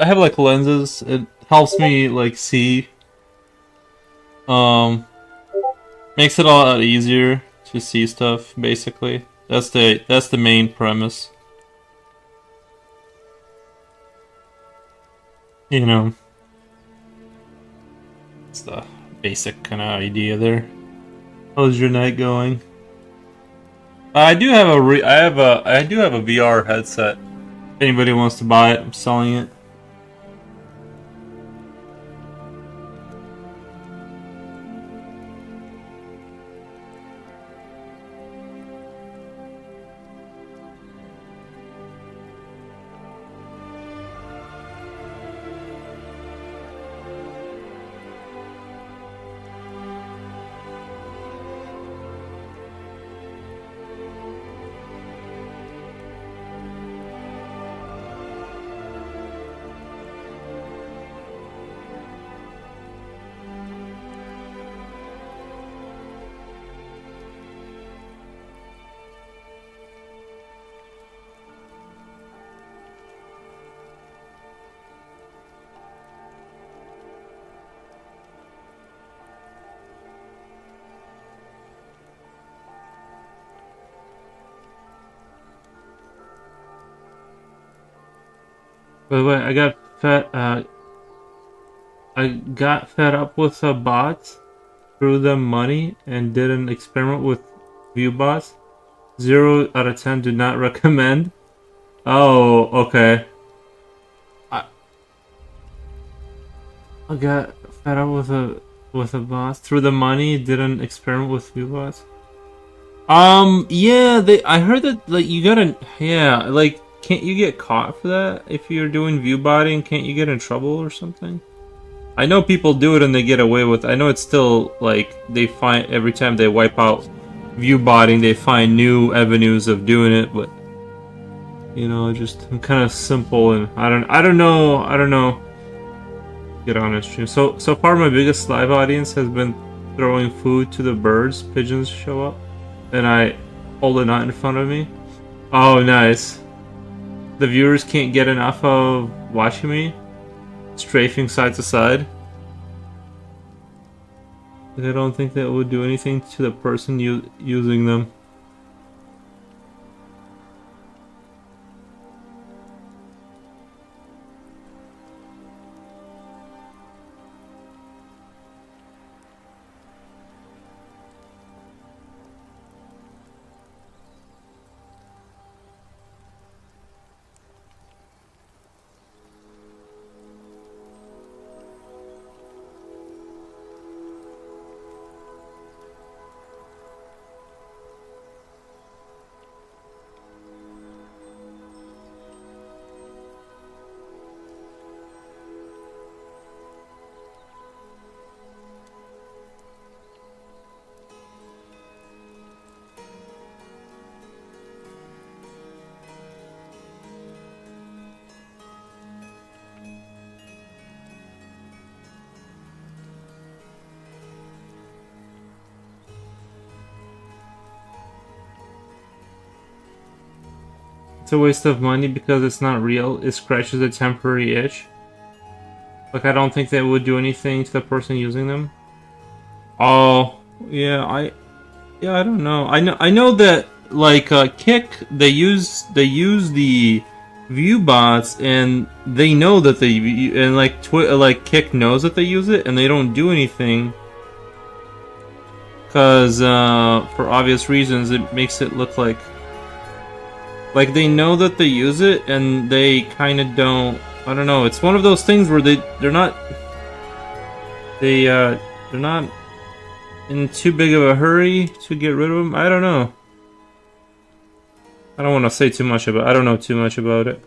I have like lenses. It helps me like see. Um, Makes it a lot easier to see stuff. Basically, that's the main premise. You know, it's the basic kind of idea there. How's your night going? I do have a I do have a VR headset. If anybody wants to buy it, I'm selling it. By the way, I got fed up with the bots, threw them money, and did an experiment with view bots. 0 out of 10 do not recommend. Oh, okay. I I got fed up with a boss, threw the money, did an experiment with view bots. Yeah, I heard that like you gotta, yeah, like can't you get caught for that if you're doing view botting? Can't you get in trouble or something? I know people do it and they get away with. I know it's still like they find every time they wipe out view botting, they find new avenues of doing it. But you know, just I'm kind of simple and I don't know. Get on a stream. So far, my biggest live audience has been throwing food to the birds. Pigeons show up, and I hold a nut in front of me. Oh, nice. The viewers can't get enough of watching me strafing side to side. I don't think that would do anything to the person using them. It's a waste of money because it's not real. It scratches a temporary itch. Like I don't think that would do anything to the person using them. Oh, yeah, I don't know. I know that like Kick they use the view bots and they know that they and like Kick knows that they use it and they don't do anything because for obvious reasons it makes it look like they know that they use it and they kind of don't. I don't know. It's one of those things where they're not they're not in too big of a hurry to get rid of them. I don't know. I don't want to say too much about. I don't know too much about it.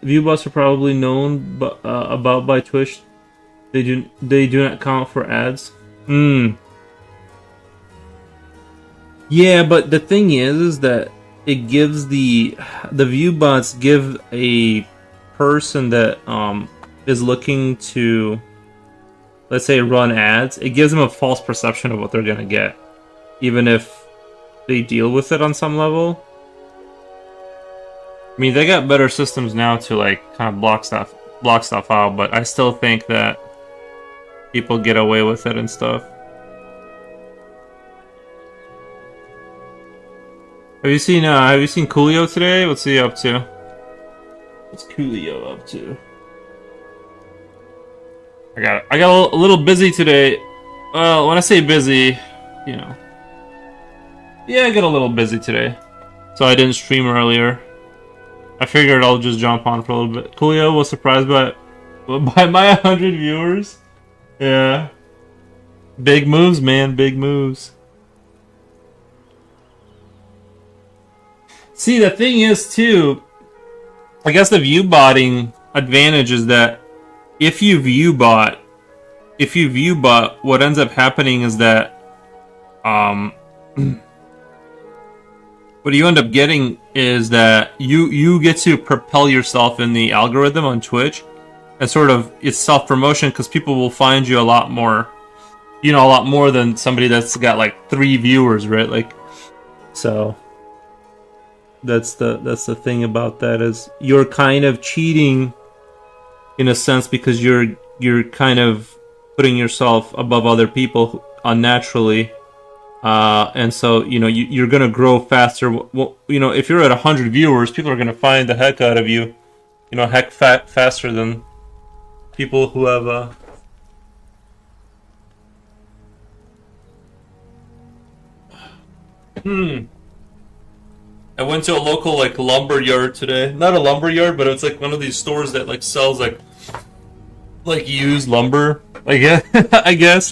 Viewbots are probably known about by Twitch. They do not count for ads. Yeah, but the thing is that it gives the viewbots give a person that is looking to, let's say, run ads. It gives them a false perception of what they're gonna get, even if they deal with it on some level. I mean, they got better systems now to like kind of block stuff out, but I still think that people get away with it and stuff. Have you seen Coolio today? What's he up to? What's Coolio up to? I got a little busy today. Well, when I say busy, you know. Yeah, I got a little busy today. So I didn't stream earlier. I figured I'll just jump on for a little bit. Coolio was surprised by my 100 viewers. Yeah. Big moves, man. Big moves. See, the thing is, too, I guess the view botting advantage is that if you view bot, what ends up happening is that what you end up getting is that you get to propel yourself in the algorithm on Twitch, and sort of it's self-promotion because people will find you a lot more, a lot more than somebody that's got like 3 viewers, right? Like, so that's the thing about that, is you're kind of cheating in a sense because you're kind of putting yourself above other people unnaturally. And so, you're going to grow faster. Well, if you're at 100 viewers, people are going to find the heck out of you, faster than people who have I went to a local like lumber yard today. Not a lumber yard, but it's like one of these stores that like sells like used lumber. I guess.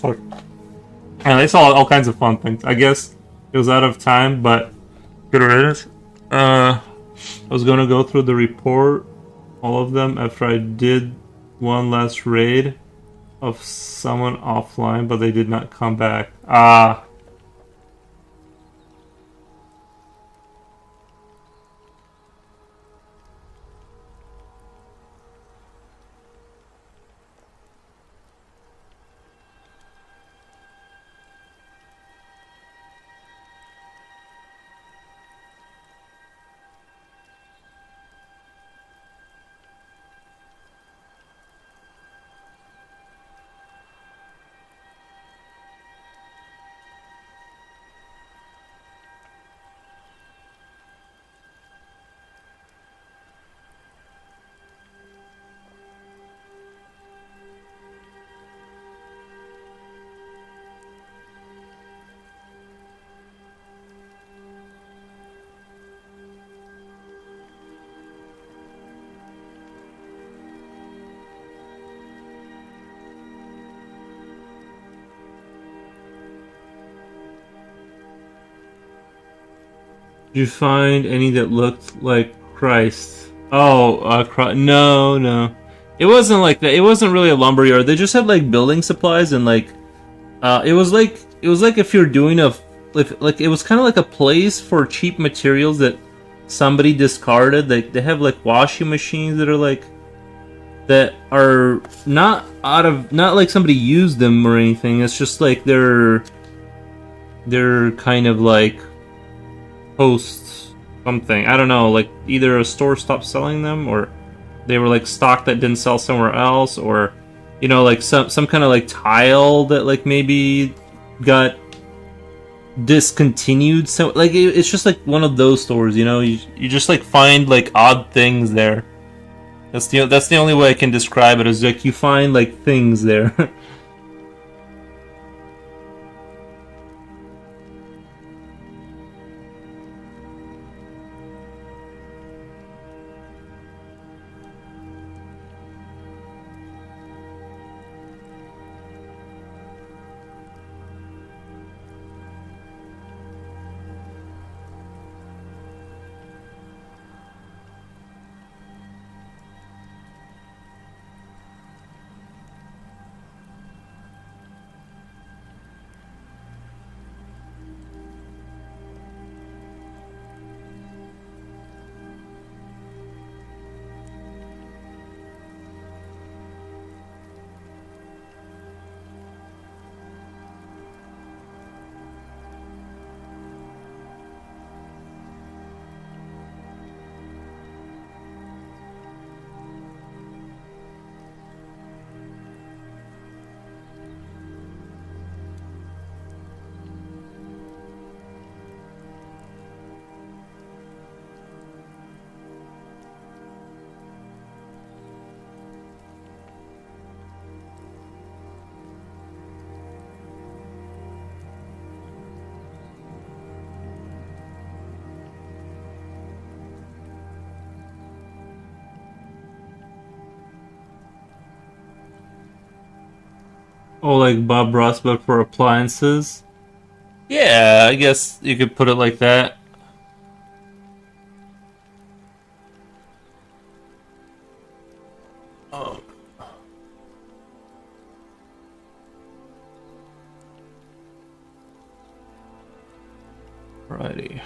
And they saw all kinds of fun things. I guess it was out of time, but good riddance. I was gonna go through the report, all of them, after I did one last raid of someone offline, but they did not come back. Did you find any that looked like Christ? Oh, no. It wasn't like that. It wasn't really a lumberyard. They just had like building supplies and like, it was like if you're doing like it was kind of like a place for cheap materials that somebody discarded. They have like washing machines that are not like somebody used them or anything. It's just like they're kind of like post something. I don't know, like either a store stopped selling them or they were like stock that didn't sell somewhere else, or like some kind of like tile that like maybe got discontinued. So like it's just like one of those stores, you just like find like odd things there. That's the only way I can describe it, is like you find like things there. Oh, like Bob Ross, but for appliances? Yeah, I guess you could put it like that. Oh. Righty.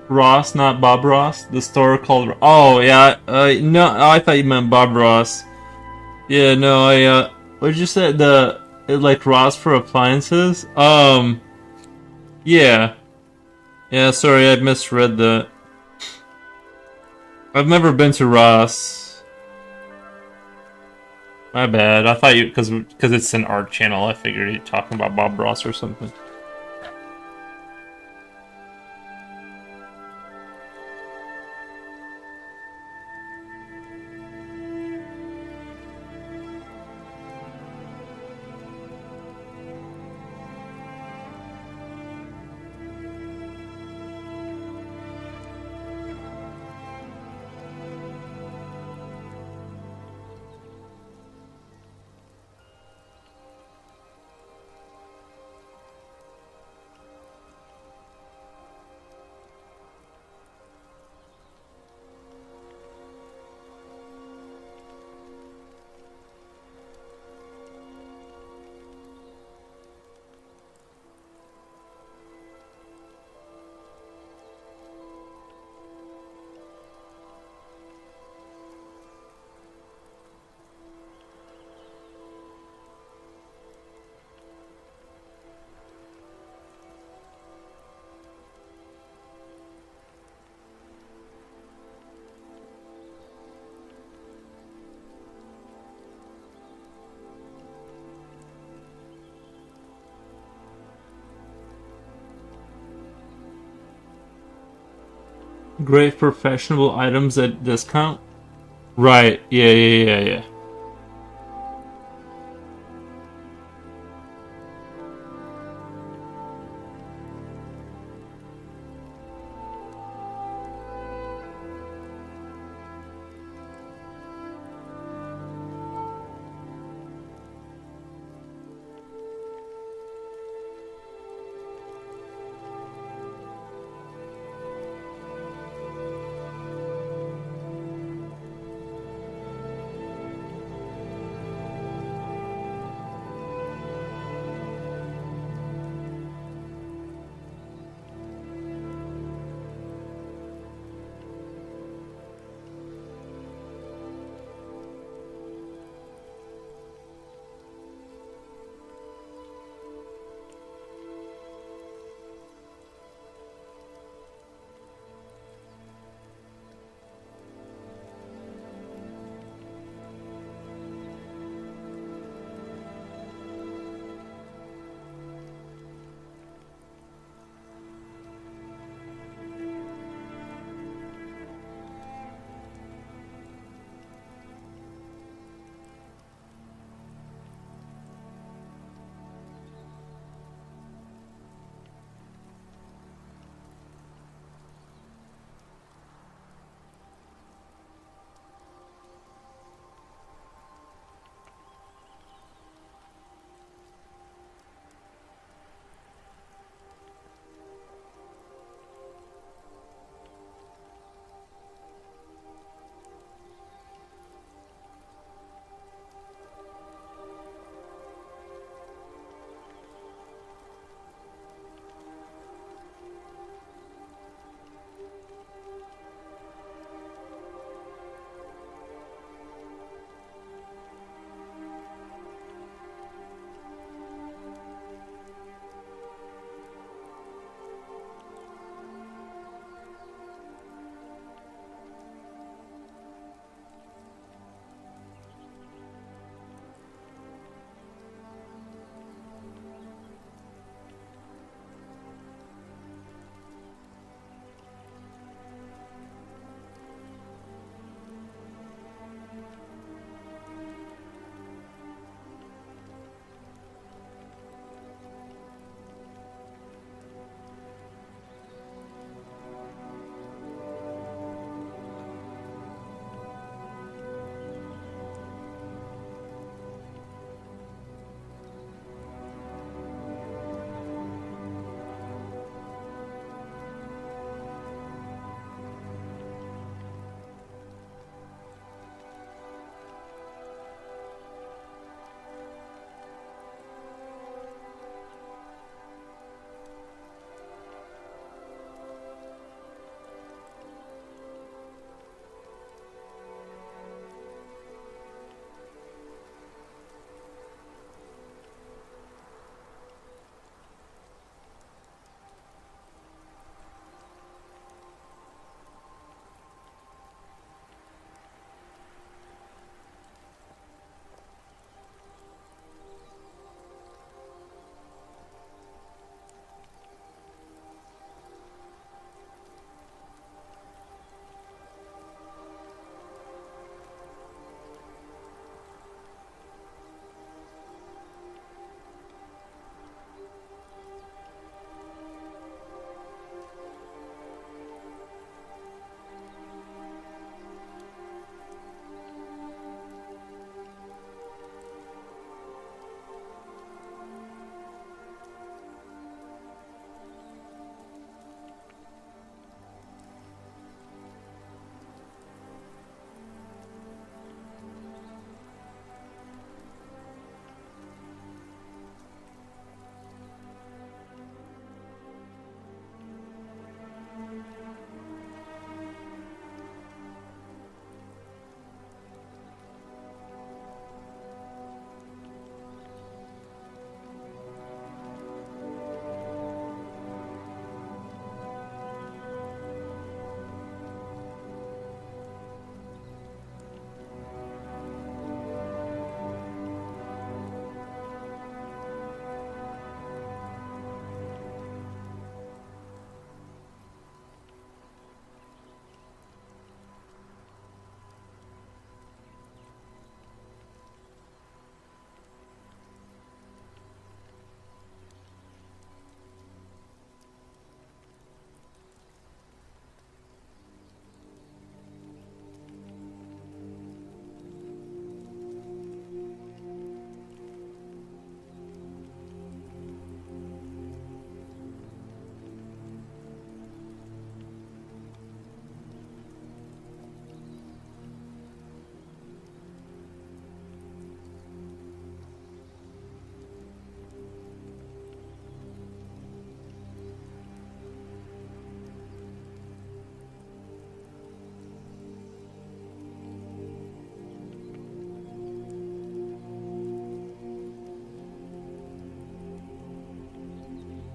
Ross, not Bob Ross. The store called. Oh yeah. No, I thought you meant Bob Ross. Yeah, no, what did you say? Like Ross for appliances? Yeah. Yeah, sorry, I misread that. I've never been to Ross. My bad. I thought you, because it's an art channel, I figured you're talking about Bob Ross or something. Great professional items at discount? Right, yeah.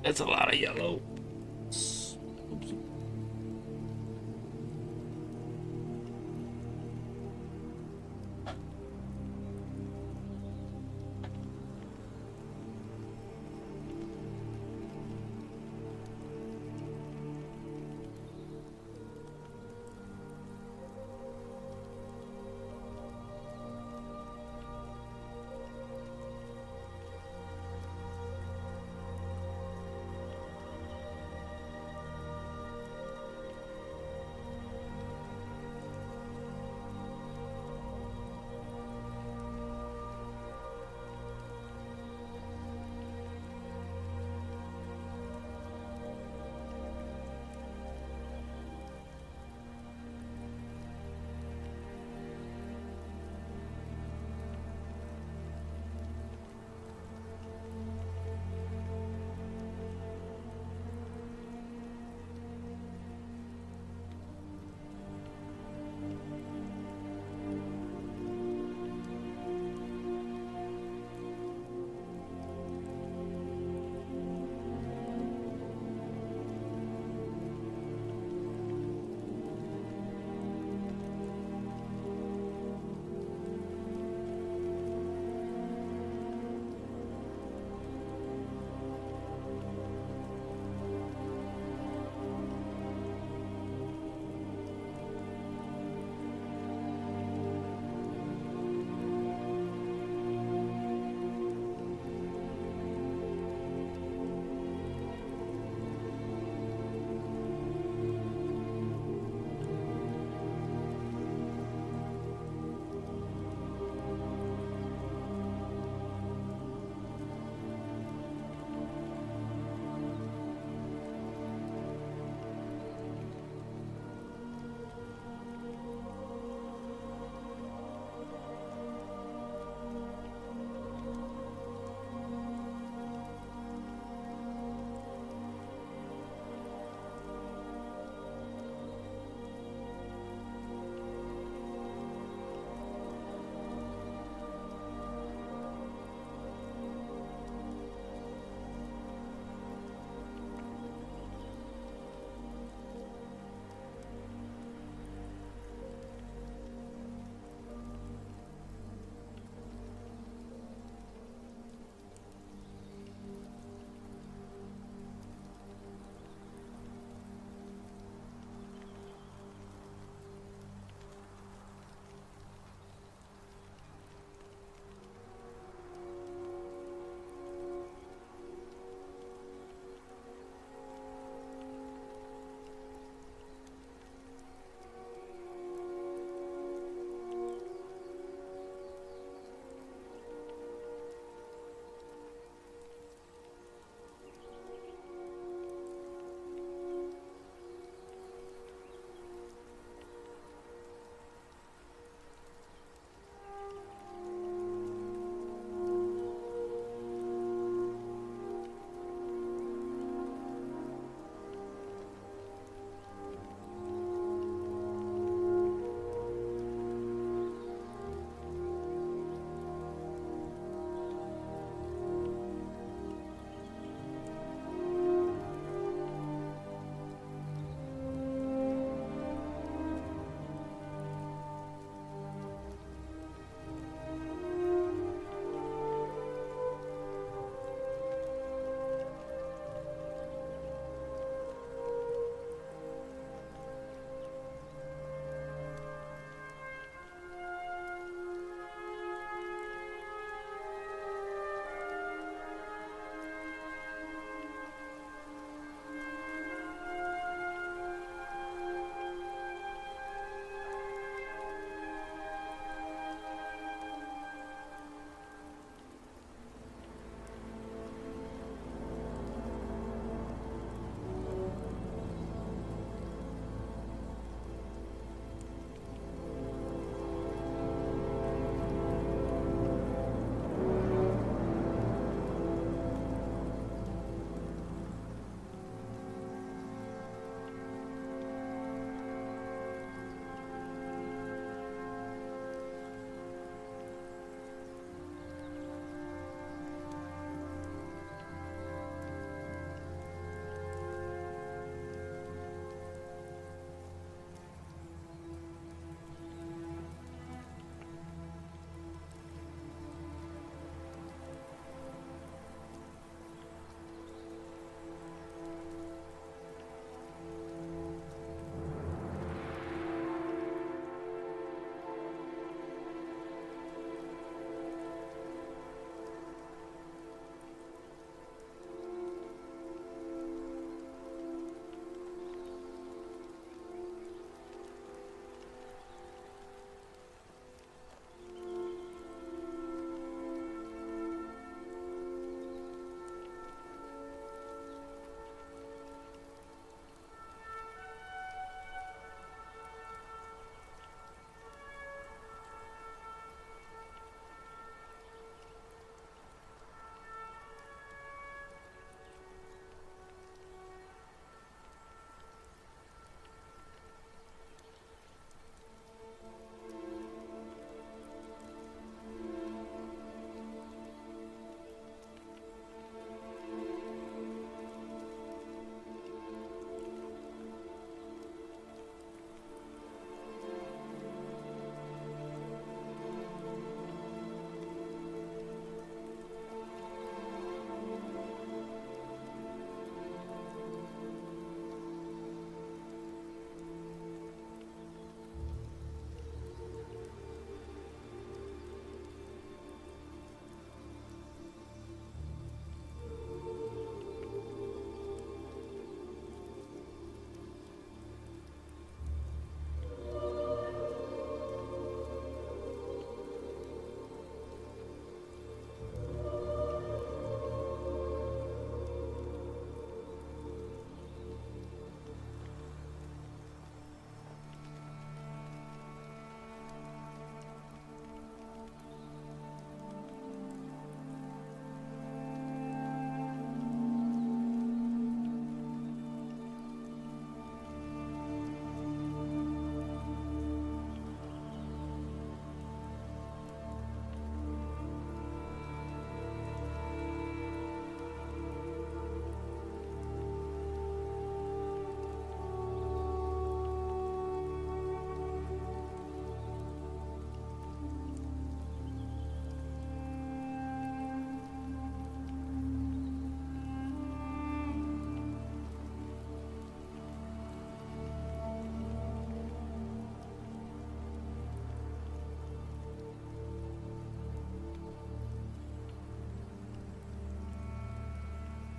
That's a lot of yellow.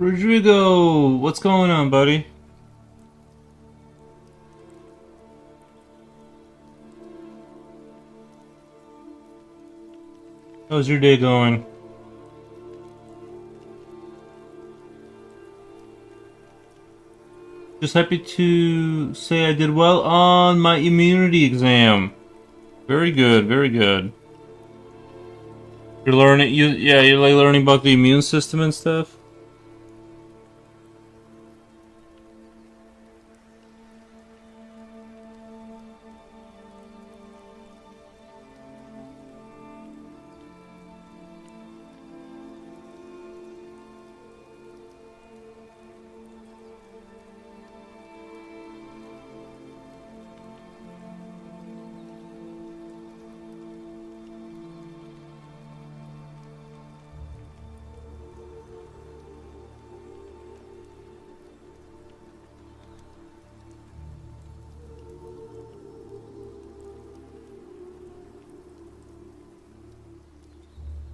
Rodrigo, what's going on, buddy? How's your day going? Just happy to say I did well on my immunity exam. Very good, very good. You're learning, you're like learning about the immune system and stuff.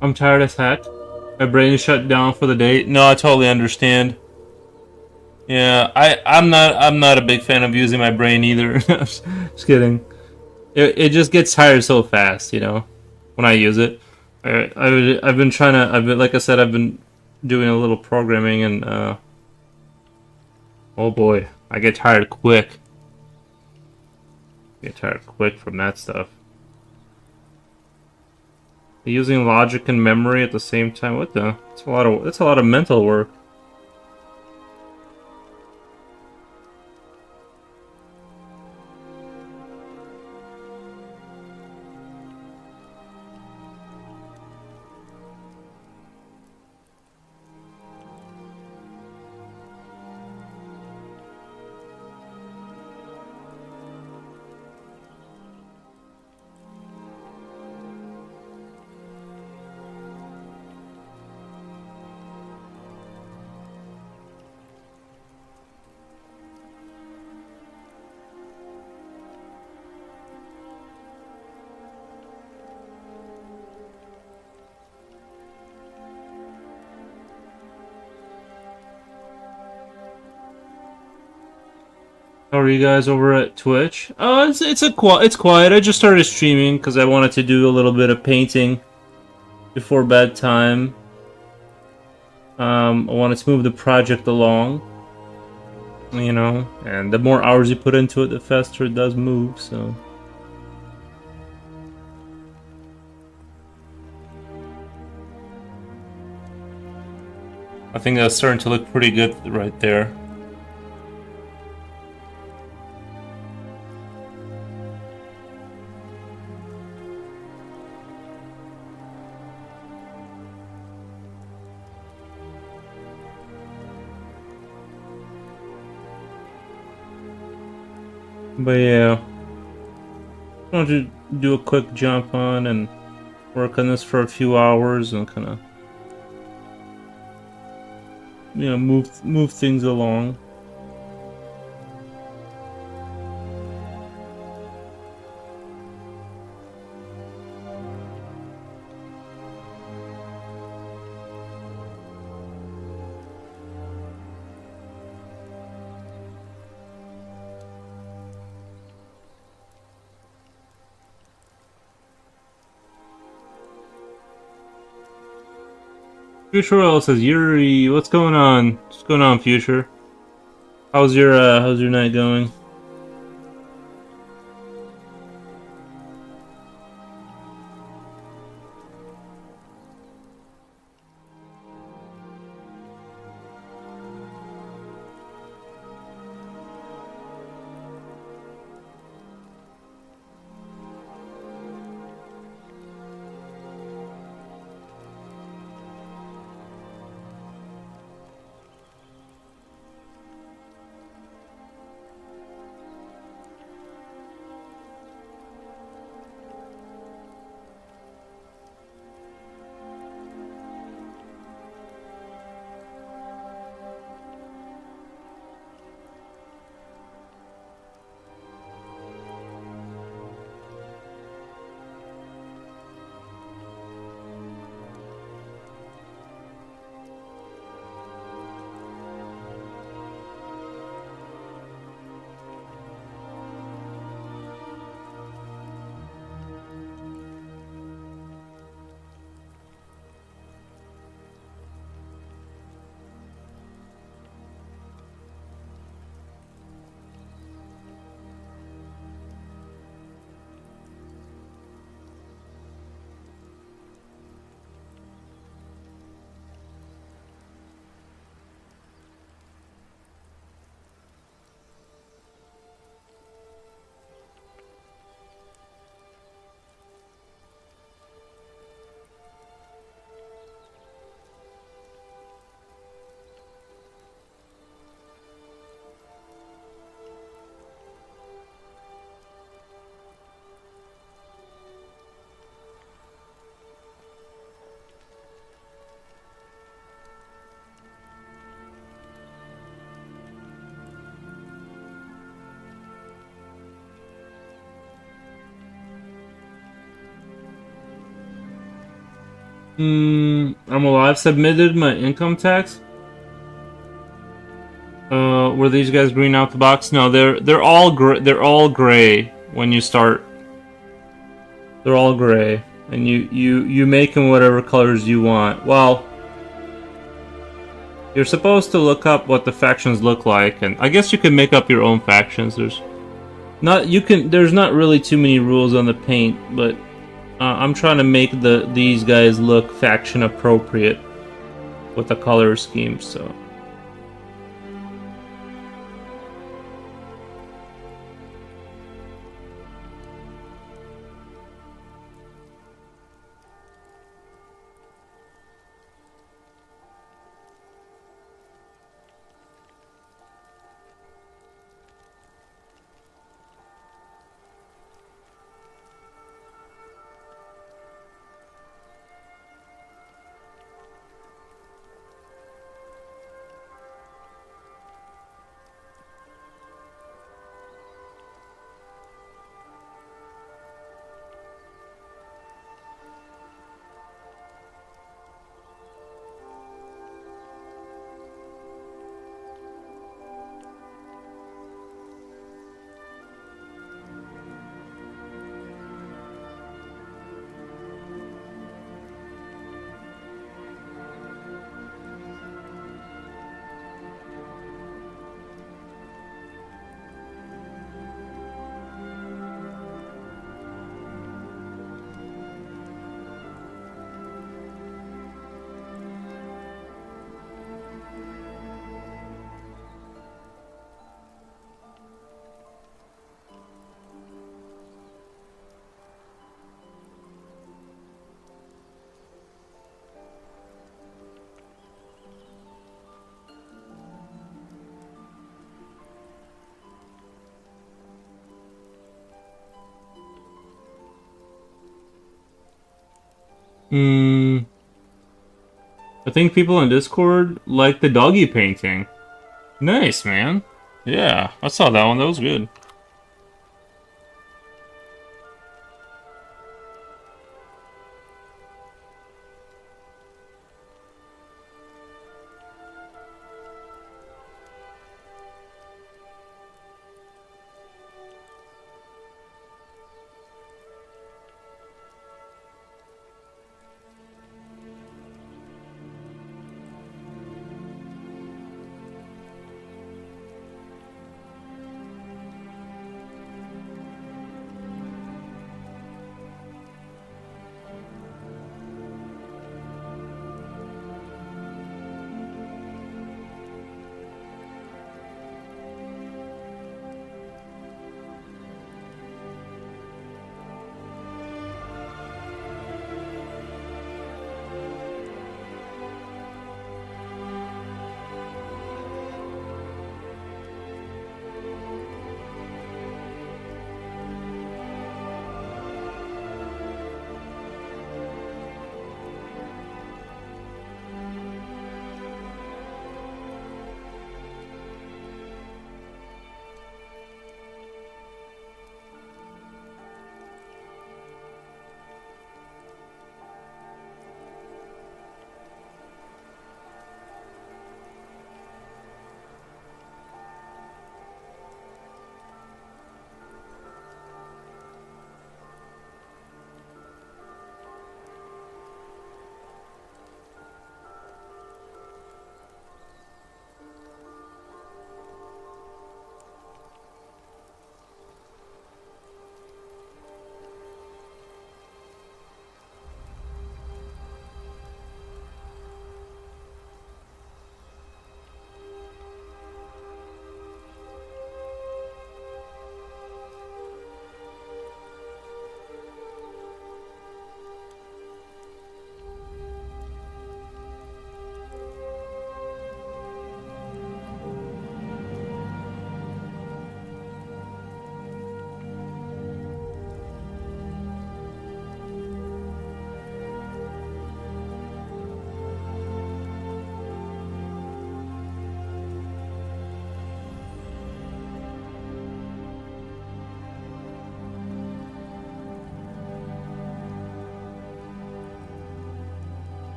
I'm tired as heck. My brain is shut down for the day. No, I totally understand. Yeah, I'm not a big fan of using my brain either. Just kidding. It just gets tired so fast, you know, when I use it. I've been trying to, like I said, I've been doing a little programming and oh boy, I get tired quick. Get tired quick from that stuff. Using logic and memory at the same time. What the? That's a lot of mental work. How are you guys over at Twitch? Oh, it's quiet. I just started streaming because I wanted to do a little bit of painting before bedtime. I wanted to move the project along, you know, and the more hours you put into it, the faster it does move. So. I think that's starting to look pretty good right there. But yeah, I want to do a quick jump on and work on this for a few hours and kind of, you know, move things along. Future Oil says, Yuri, what's going on? What's going on, Future? How's your night going? I'm alive. Submitted my income tax. Were these guys green out the box? No, they're all gray. They're all gray when you start. They're all gray, and you make them whatever colors you want. Well, you're supposed to look up what the factions look like, and I guess you can make up your own factions. There's not really too many rules on the paint, but I'm trying to make these guys look faction appropriate with the color scheme. So. I think people on Discord like the doggy painting. Nice, man. Yeah, I saw that one. That was good.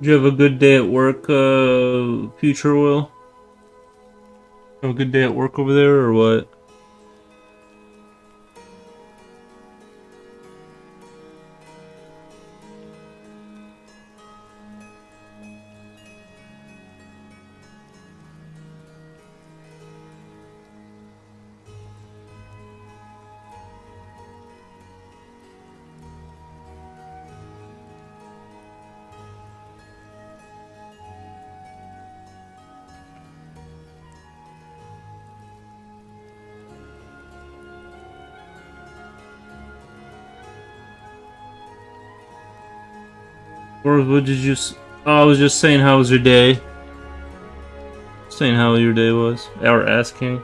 Did you have a good day at work, Future Will? Have a good day at work over there, or what? Or what did you... Oh, I was just saying how was your day. Saying how your day was. Or asking.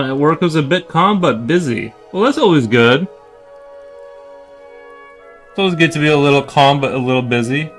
At work was a bit calm but busy. Well, that's always good. It's always good to be a little calm but a little busy.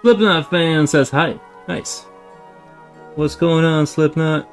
Slipknot fan says hi. Nice. What's going on, Slipknot?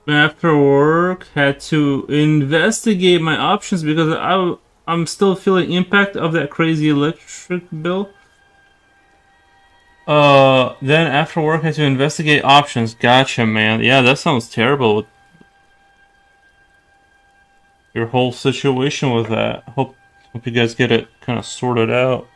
After work, had to investigate my options because I'm still feeling impact of that crazy electric bill. Then after work, had to investigate options. Gotcha, man. Yeah, that sounds terrible with your whole situation with that. Hope you guys get it kind of sorted out.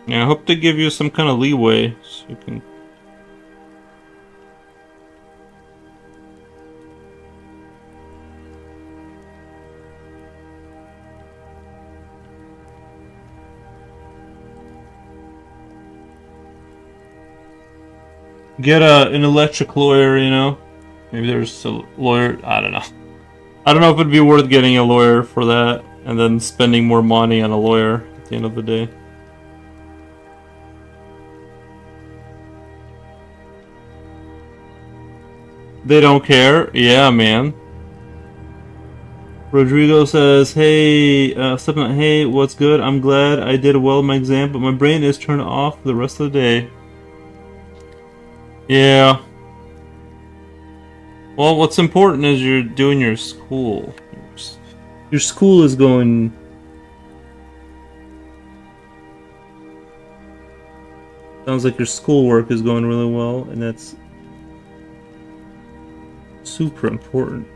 Yeah, I hope they give you some kind of leeway so you can Get an electric lawyer, you know? Maybe there's a lawyer, I don't know. I don't know if it'd be worth getting a lawyer for that and then spending more money on a lawyer at the end of the day. They don't care? Yeah, man. Rodrigo says, hey, hey, what's good? I'm glad I did well in my exam, but my brain is turned off for the rest of the day. Yeah. Well, what's important is you're doing your school. Your school is going... Sounds like your schoolwork is going really well, and that's super important.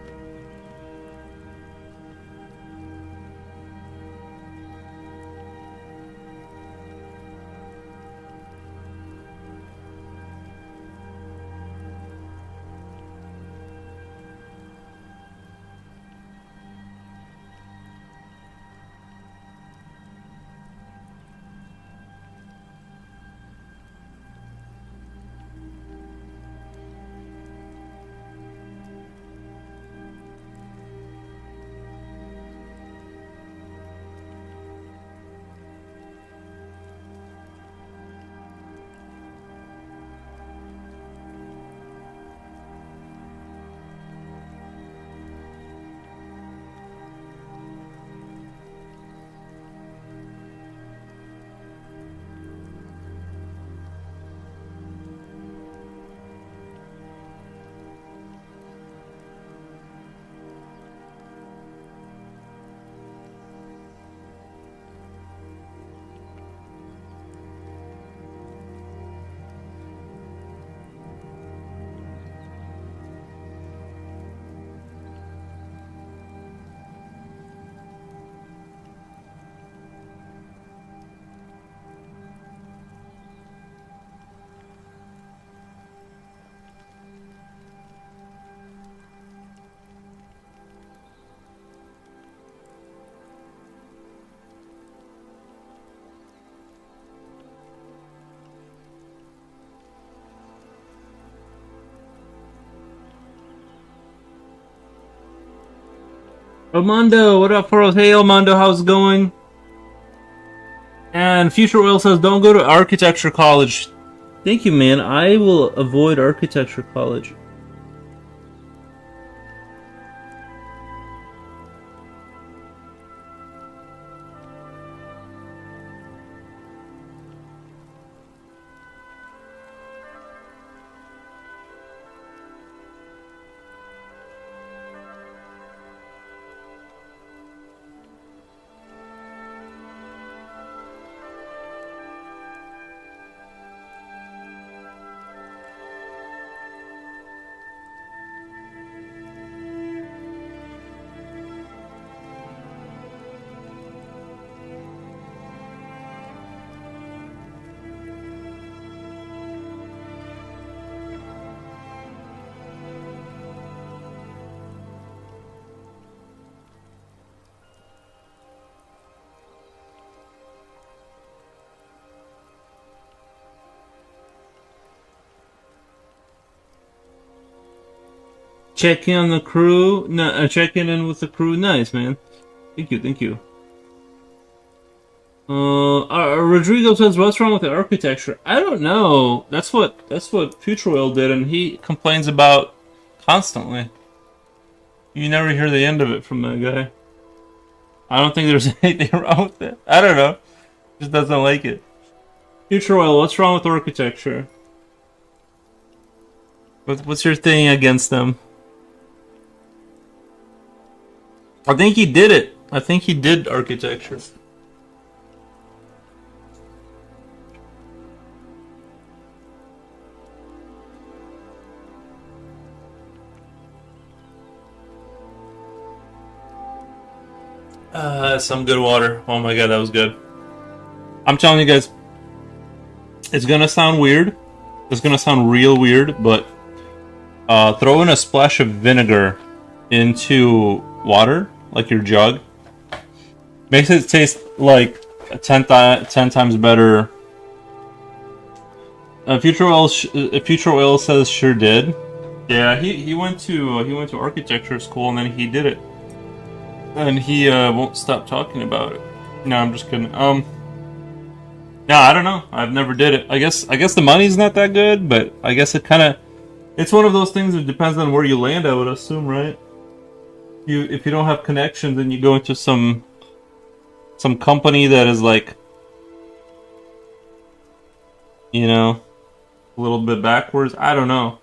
Armando, what up, Pearls? Hey, Armando, how's it going? And Future Oil says, don't go to architecture college. Thank you, man. I will avoid architecture college. Check in on the crew. No, checking in with the crew. Nice, man. Thank you, thank you. Rodrigo says, "What's wrong with the architecture?" I don't know. That's what Future Oil did, and he complains about constantly. You never hear the end of it from that guy. I don't think there's anything wrong with it. I don't know. Just doesn't like it. Future Oil, what's wrong with architecture? What's your thing against them? I think he did it. I think he did architecture. Some good water. Oh my god, that was good. I'm telling you guys, it's gonna sound weird. It's gonna sound real weird, but throw in a splash of vinegar into water, like your jug, makes it taste like 10 times better Future Oil says sure did. Yeah, he went to architecture school and then he did it, and he won't stop talking about it. No, I'm just kidding. No, I don't know. I've never did it. I guess the money's not that good, but I guess it's one of those things that depends on where you land. I would assume, right? If you don't have connections, then you go into some company that is like, you know, a little bit backwards. I don't know.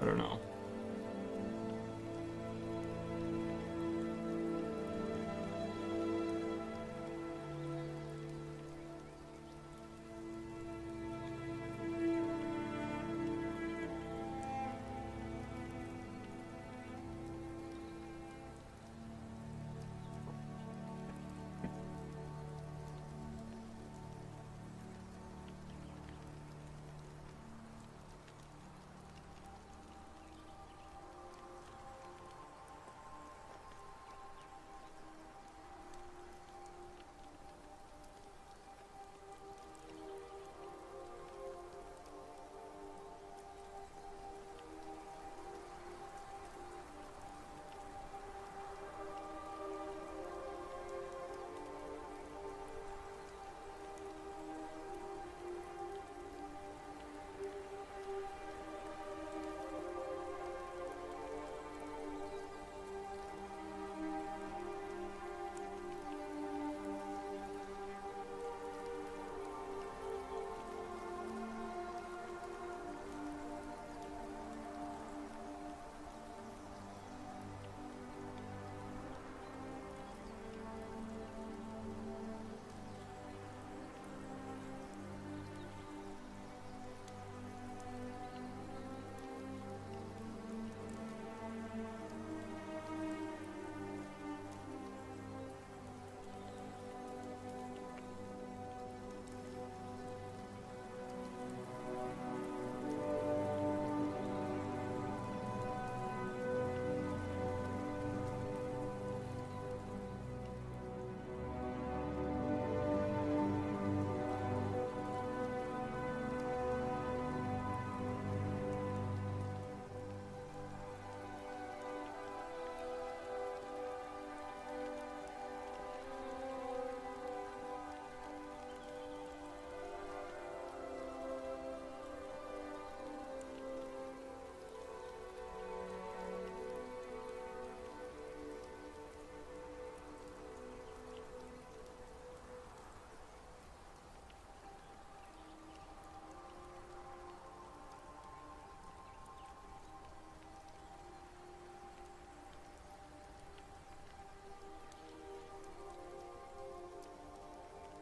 I don't know.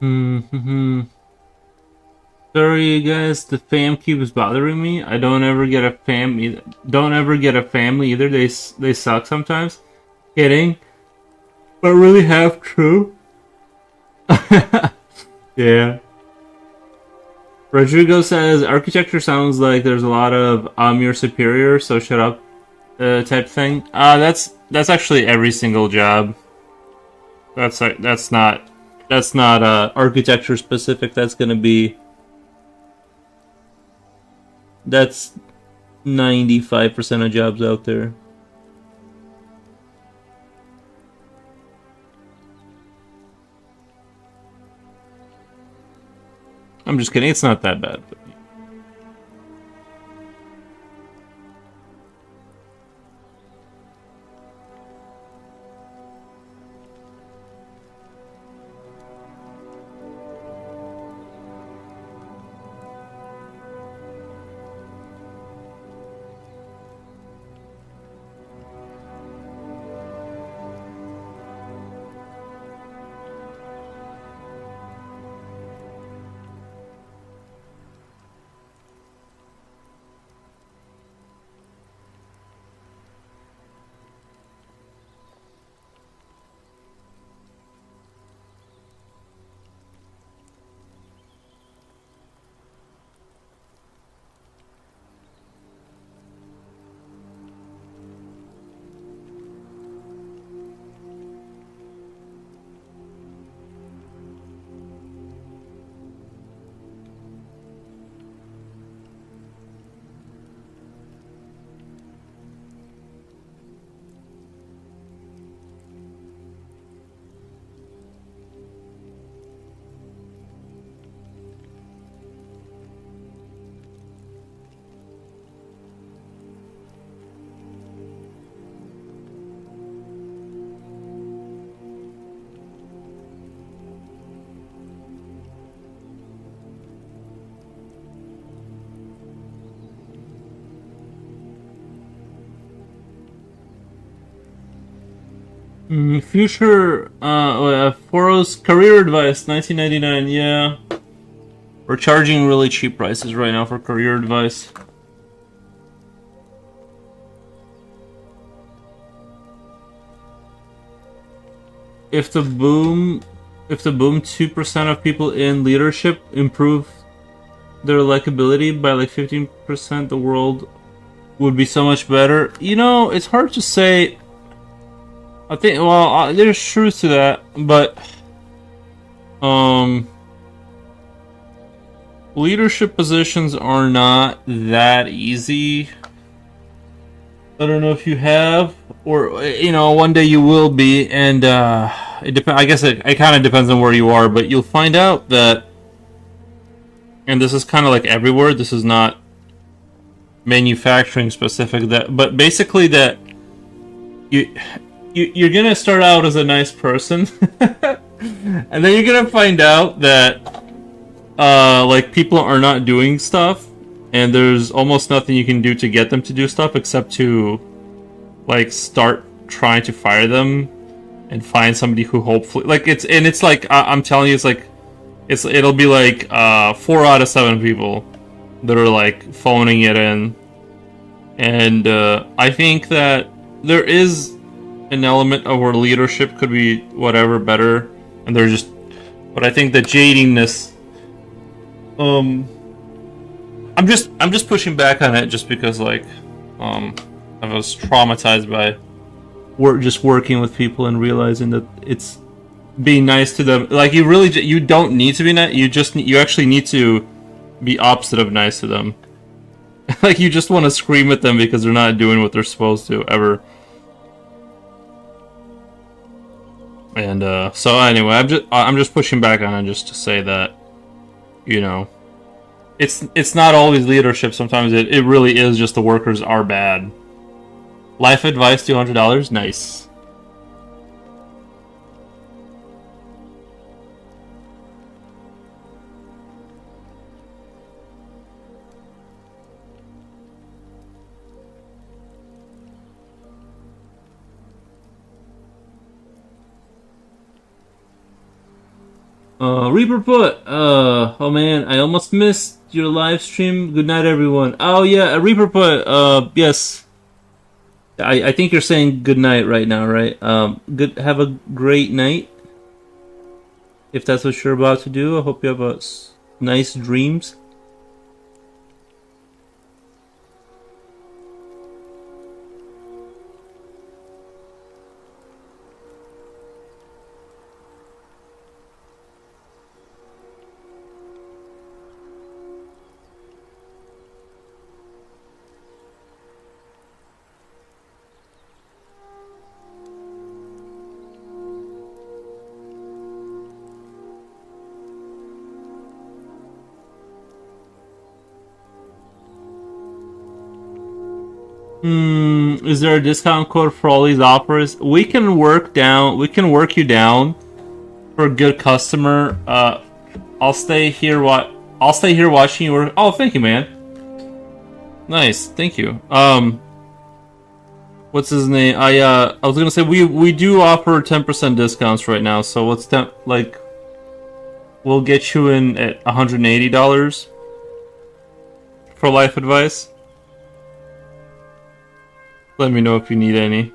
Hmm. Sorry, guys. The fam keeps bothering me. I don't ever get a fam. Either. Don't ever get a family either. They suck sometimes. Kidding, but really half true. Yeah. Rodrigo says architecture sounds like there's a lot of your superior, so shut up type thing. That's actually every single job. That's not architecture specific. That's 95% of jobs out there. I'm just kidding. It's not that bad. But... Future Foro's career advice, 1999. Yeah, we're charging really cheap prices right now for career advice. If the boom 2% of people in leadership improve their likability by like 15%, the world would be so much better. You know, it's hard to say. I think, well, there's truth to that, but leadership positions are not that easy. I don't know if you have, or one day you will be, and it depends. I guess it kind of depends on where you are, but you'll find out that, and this is kind of like everywhere. This is not manufacturing specific. But basically that you're gonna start out as a nice person, and then you're gonna find out that like people are not doing stuff, and there's almost nothing you can do to get them to do stuff except to like start trying to fire them and find somebody who hopefully it's like I'm telling you, it's like it'll be like 4 out of 7 people that are like phoning it in, and I think that there is an element of where leadership could be whatever better, and they're just, but I think the jadiness. I'm just pushing back on it just because like I was traumatized by just working with people and realizing that it's being nice to them. Like you don't need to be nice. You actually need to be opposite of nice to them. Like you just want to scream at them because they're not doing what they're supposed to ever. And so anyway, I'm just pushing back on it just to say that, it's not always leadership. Sometimes it really is just the workers are bad. Life advice, $200. Nice. Reaper put, oh man, I almost missed your live stream. Good night, everyone. Oh yeah, Reaper put, yes. I think you're saying good night right now, right? Have a great night. If that's what you're about to do, I hope you have nice dreams. Is there a discount code for all these offers? We can work you down for a good customer. I'll stay here watching you work. Oh, thank you, man. Nice, thank you. What's his name? I was gonna say we do offer 10% discounts right now. So what's that like? We'll get you in at $180 for life advice. Let me know if you need any.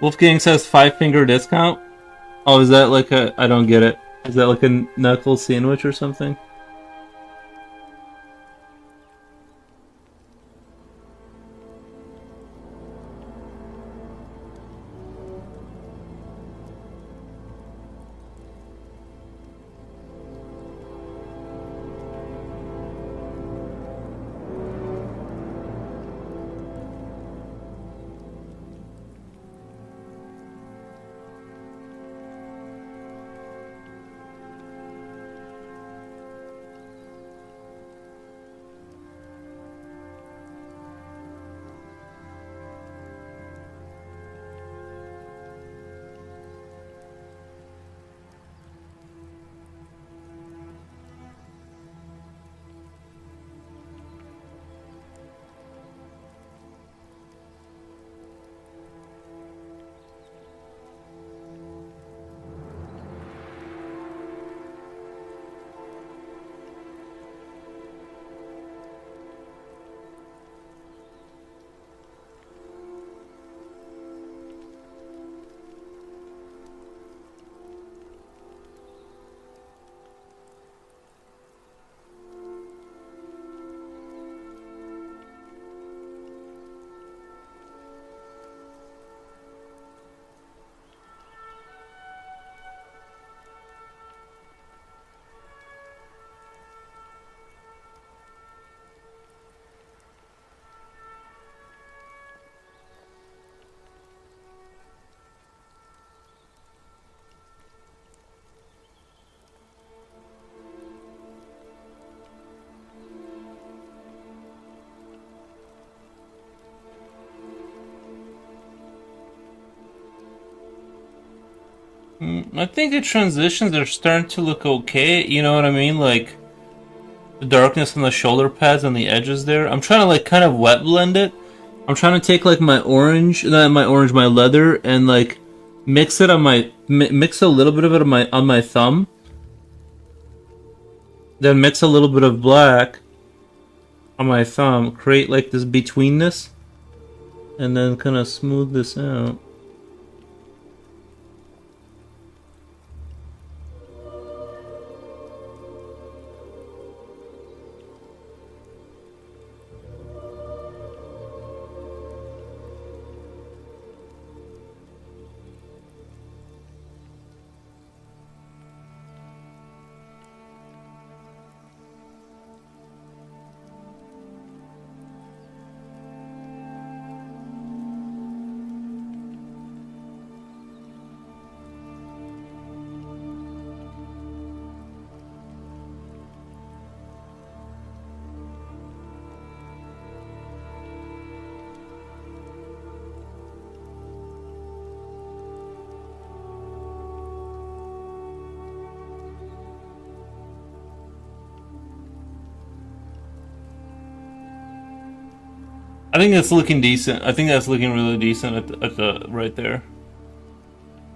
Wolfgang says 5-finger discount. Oh, is that like I don't get it. Is that like a knuckle sandwich or something? I think the transitions are starting to look okay. You know what I mean? Like the darkness on the shoulder pads and the edges there. I'm trying to like kind of wet blend it. I'm trying to take like my orange, not my orange, my leather, and like mix it on my mix a little bit of it on my thumb. Then mix a little bit of black on my thumb. Create like this betweenness, and then kind of smooth this out. I think that's looking decent. I think that's looking really decent at the right there.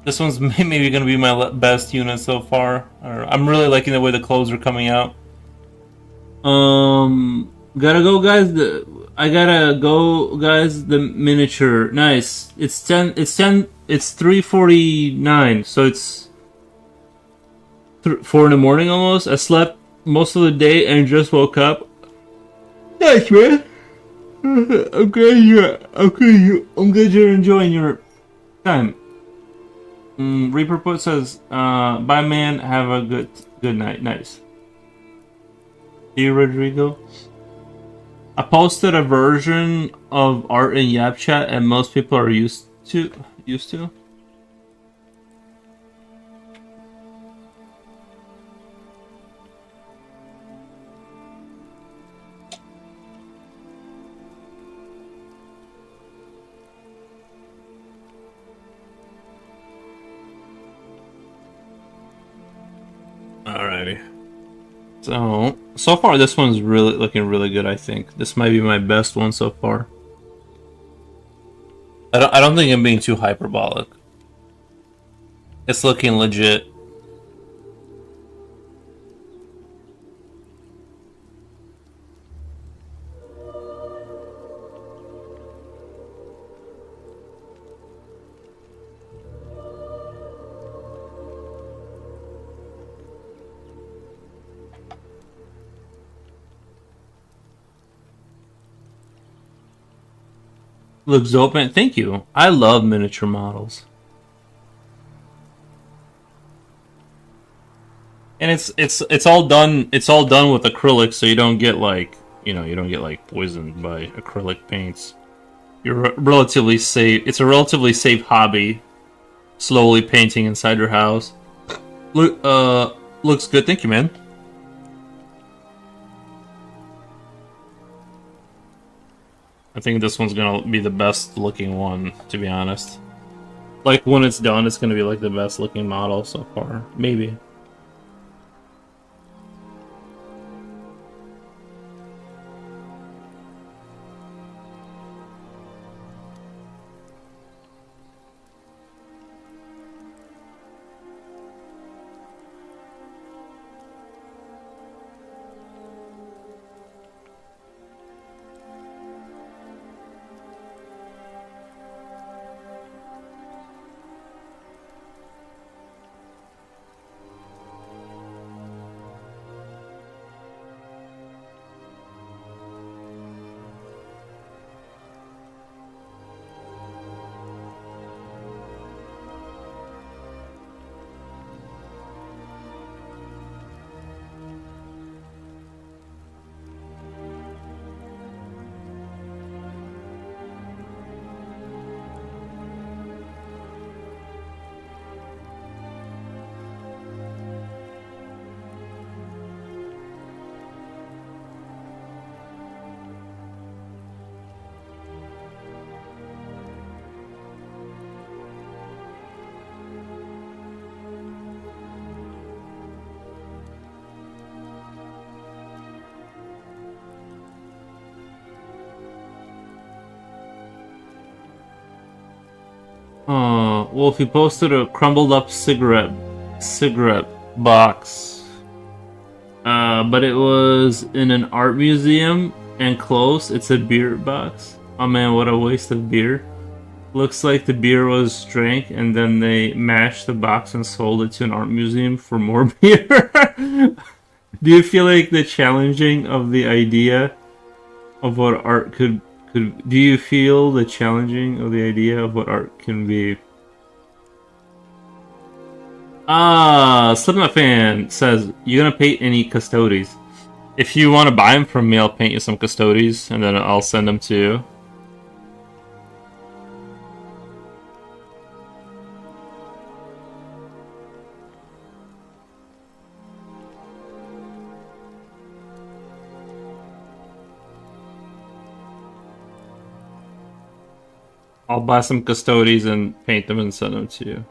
This one's maybe gonna be my best unit so far. I'm really liking the way the clothes are coming out. Gotta go, guys. I gotta go, guys. The miniature, nice. It's 10. It's 10. It's 3:49. So it's 4 in the morning almost. I slept most of the day and just woke up. Nice, man. I'm glad you're enjoying your time. Reaper Put says, "Bye, man. Have a good night." Nice. See you, Rodrigo. I posted a version of art in YapChat, and most people are used to. Alrighty. So far this one's really looking really good, I think. This might be my best one so far. I don't think I'm being too hyperbolic. It's looking legit. Looks open. Thank you. I love miniature models. And it's all done with acrylic, so you don't get like poisoned by acrylic paints. You're relatively safe. It's a relatively safe hobby. Slowly painting inside your house. Looks good. Thank you, man. I think this one's gonna be the best looking one, to be honest. Like when it's done, it's gonna be like the best looking model so far. Maybe. Oh, well, if you posted a crumbled up cigarette box, but it was in an art museum and close, it said beer box. Oh man, what a waste of beer. Looks like the beer was drank and then they mashed the box and sold it to an art museum for more beer. Do you feel like the challenging of the idea of what art could do you feel the challenging of the idea of what art can be? Slipknot fan says, you gonna paint any custodies? If you want to buy them from me, I'll paint you some custodies and then I'll send them to you. I'll buy some custodies and paint them and send them to you.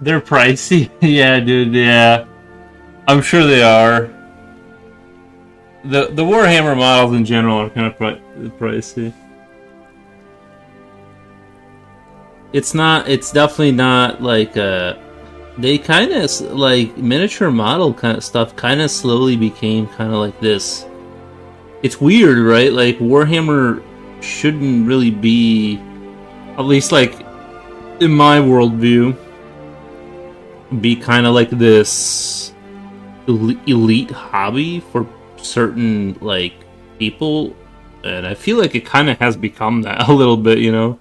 They're pricey. Yeah, dude, yeah. I'm sure they are. The WarHammer models in general are kind of pricey. It's not. It's definitely not like they kind of like miniature model kind of stuff. Kind of slowly became kind of like this. It's weird, right? Like Warhammer shouldn't really be, at least like in my worldview, be kind of like this elite hobby for certain like people, and I feel like it kind of has become that a little bit, you know.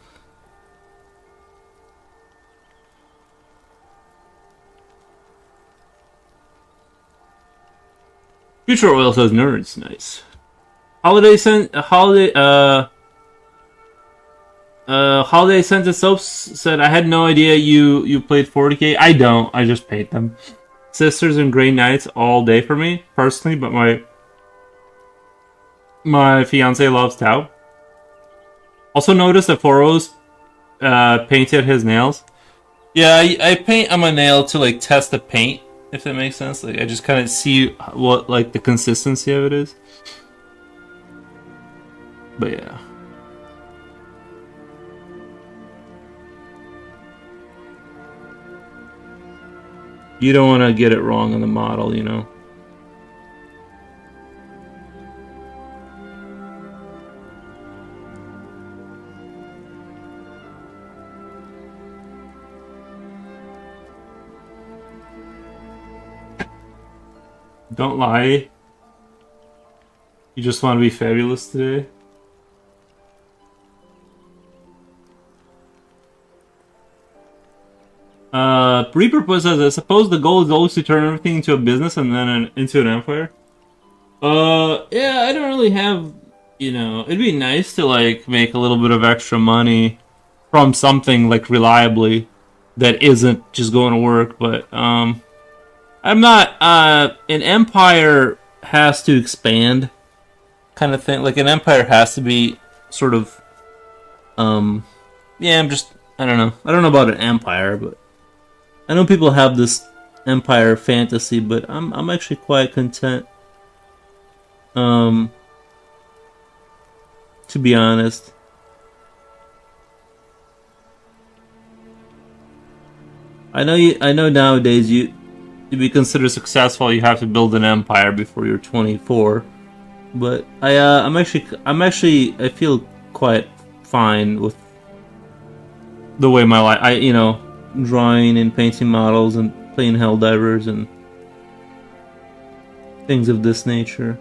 Future Oil says nerds, nice. Holiday Scented Soaps said, I had no idea you played 40k. I don't, I just paint them. Sisters and Grey Knights all day for me, personally, but my fiance loves Tau. Also noticed that Foros painted his nails. Yeah, I paint on my nail to like test the paint, if that makes sense. Like I just kind of see what like the consistency of it is. But yeah. You don't want to get it wrong on the model, you know. Don't lie. You just want to be fabulous today. Reaper says, I suppose the goal is always to turn everything into a business and then into an empire. Yeah, I don't really have, you know, it'd be nice to like make a little bit of extra money from something like reliably that isn't just going to work, but I'm not. An empire has to expand, kind of thing. Like an empire has to be sort of. Um, yeah, I'm just. I don't know. I don't know about an empire, but I know people have this empire fantasy, but I'm actually quite content. Um, to be honest. I know nowadays you to be considered successful, you have to build an empire before you're 24. But I'm actually I feel quite fine with the way my life drawing and painting models and playing Helldivers and things of this nature.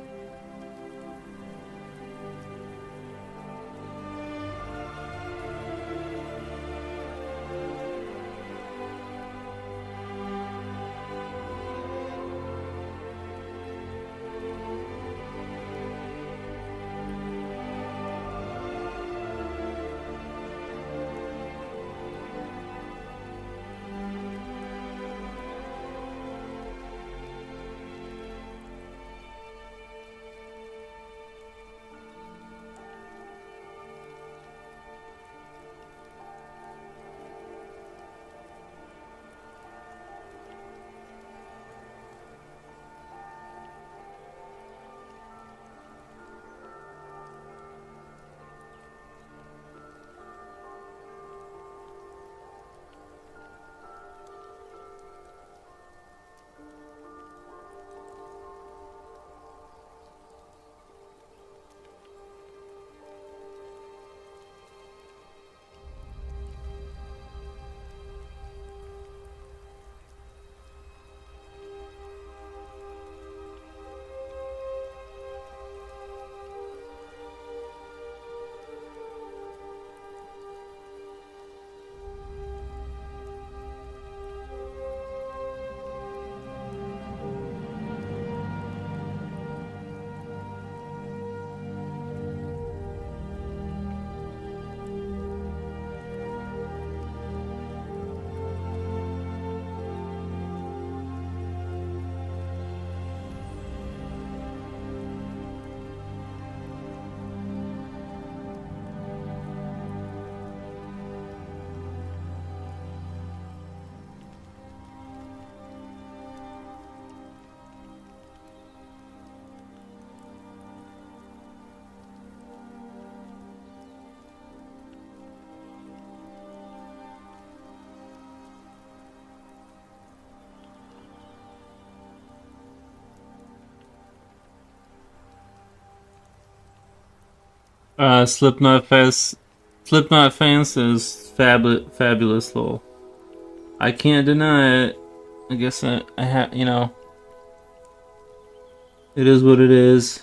Slipknot Fest. Slipknot fans is fabulous, lol. I can't deny it. I guess I have, it is what it is.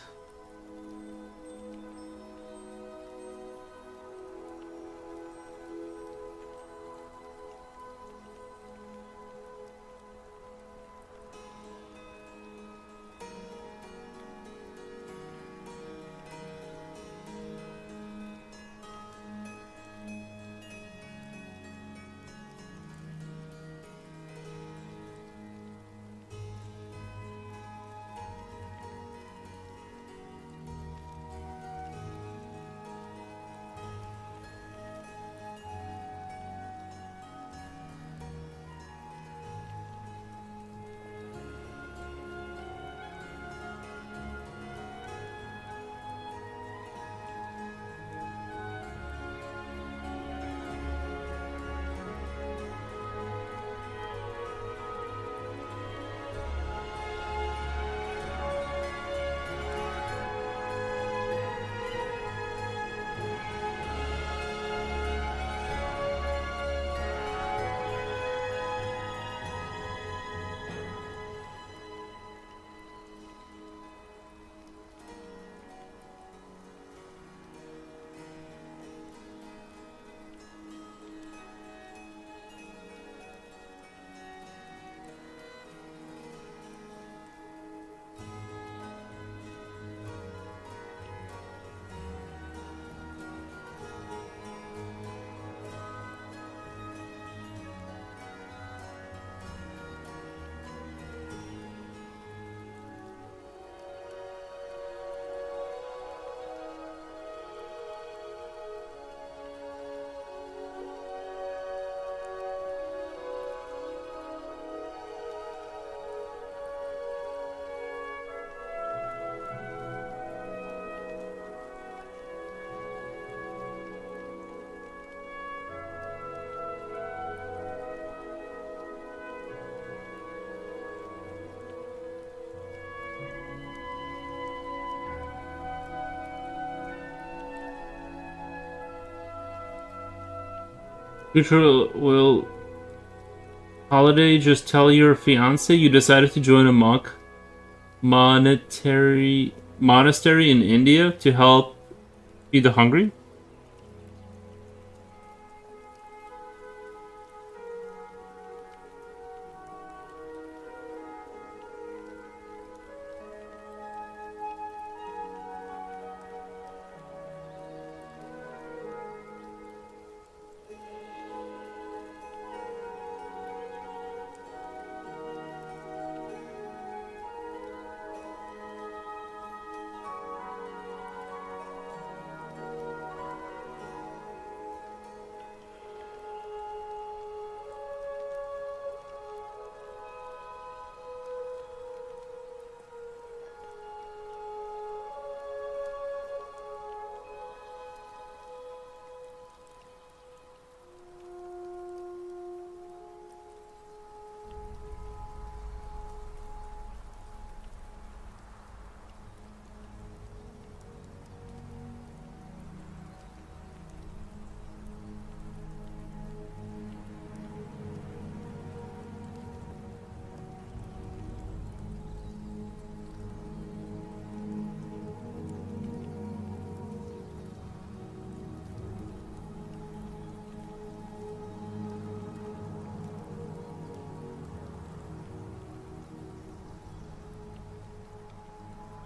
Future will holiday just tell your fiance you decided to join a monetary monastery in India to help feed the hungry?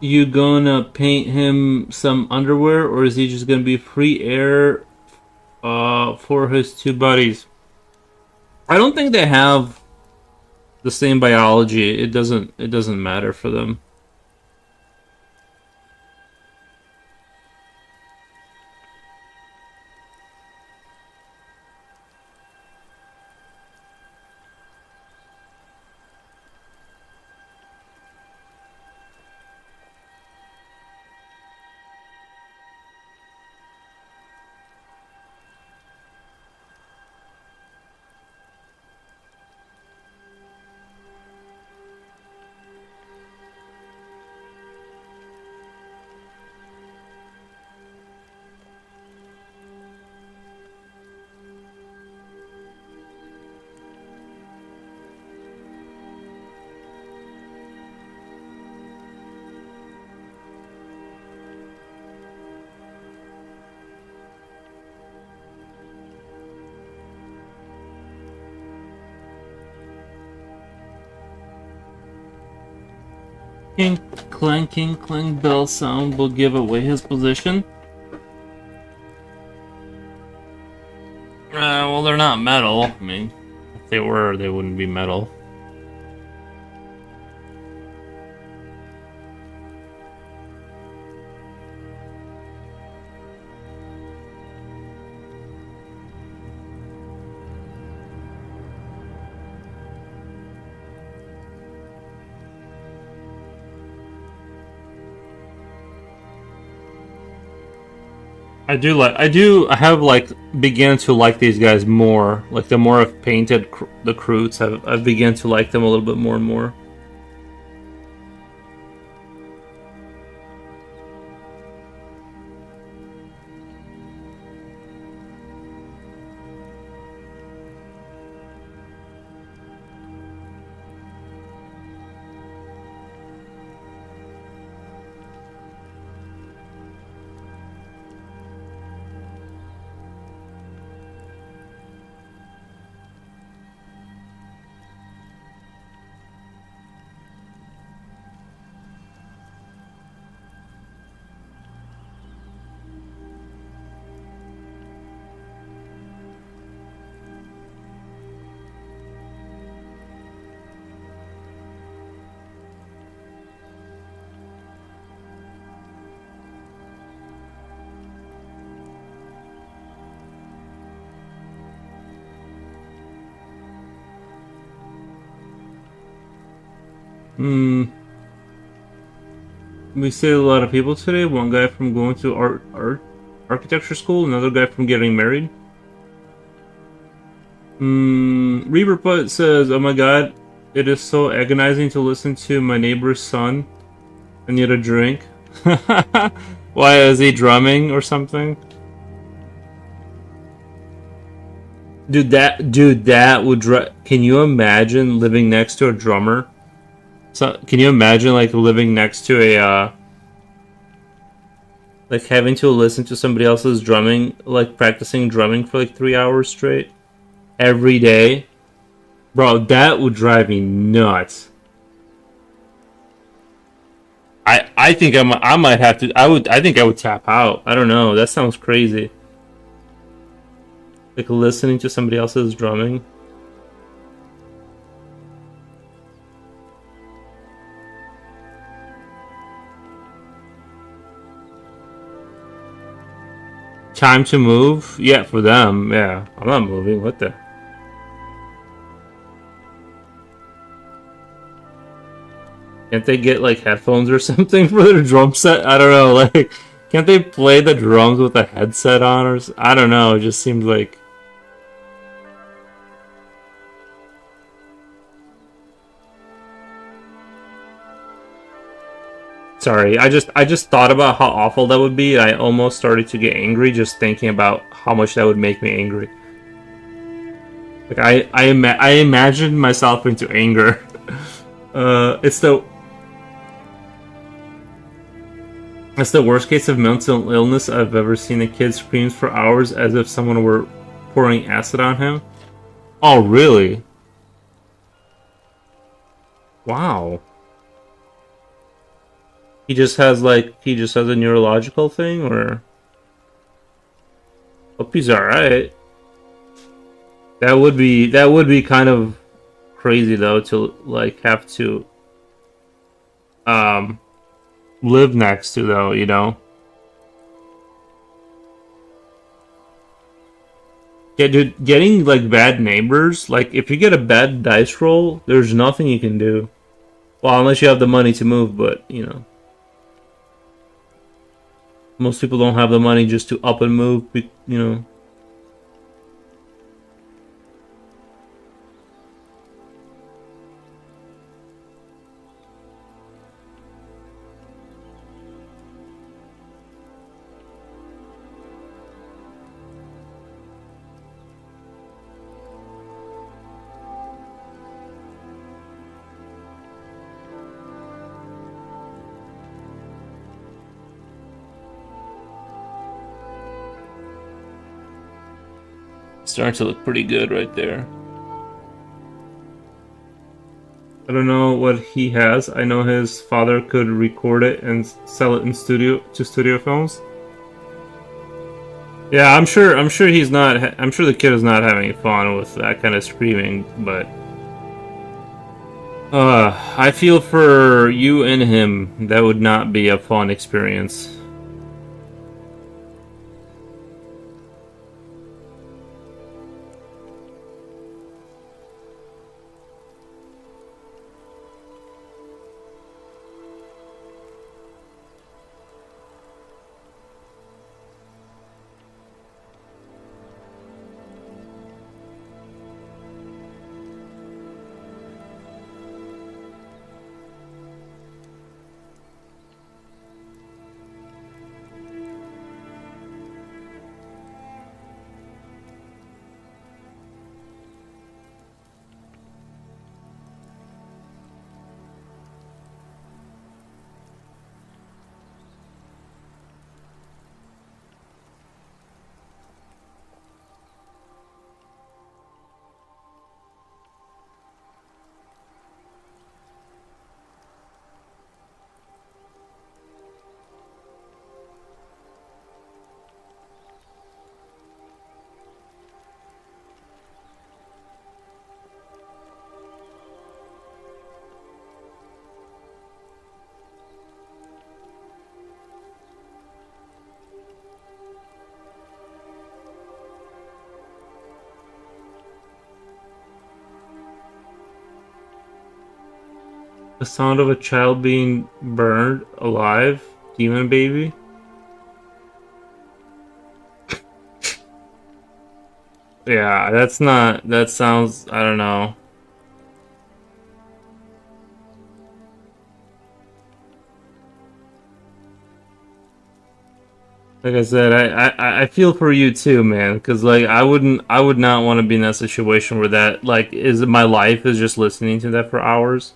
You gonna paint him some underwear, or is he just gonna be free air for his two buddies? I don't think they have the same biology. It doesn't matter for them. Clanking clang bell sound will give away his position. Well, they're not metal. I mean, if they were, they wouldn't be metal. I have like began to like these guys more. Like the more I've painted the Croots, I've began to like them a little bit more and more. Hmm. We see a lot of people today. One guy from going to architecture school, another guy from getting married. Reaper Putt says, "Oh my god, it is so agonizing to listen to my neighbor's son. I need a drink." Why is he drumming or something? That would can you imagine living next to a drummer? So, can you imagine like living next to a like having to listen to somebody else's drumming, like practicing drumming for like 3 hours straight every day? Bro, that would drive me nuts. I think I might have to. I think I would tap out. I don't know. That sounds crazy. Like listening to somebody else's drumming. Time to move? Yeah, for them. Yeah, I'm not moving. What the? Can't they get like headphones or something for their drum set? I don't know. Like, can't they play the drums with a headset on or? I don't know. It just seems like. Sorry, I just thought about how awful that would be. I almost started to get angry just thinking about how much that would make me angry. Like I imagined myself into anger. It's the worst case of mental illness I've ever seen. A kid screams for hours as if someone were pouring acid on him. Oh, really? Wow. He just has a neurological thing, or hope he's all right. That would be kind of crazy though to like have to um live next to though, you know. Yeah, dude, getting like bad neighbors, like if you get a bad dice roll, there's nothing you can do. Well, unless you have the money to move, but you know, most people don't have the money just to up and move, you know. Starting to look pretty good right there. I don't know what he has. I know his father could record it and sell it in studio films. Yeah, I'm sure. I'm sure he's not. I'm sure the kid is not having fun with that kind of screaming. But I feel for you and him. That would not be a fun experience. The sound of a child being burned alive, demon baby. Yeah, that's not. That sounds. I don't know. Like I said, I feel for you too, man. Because like I would not want to be in that situation where that like is my life is just listening to that for hours.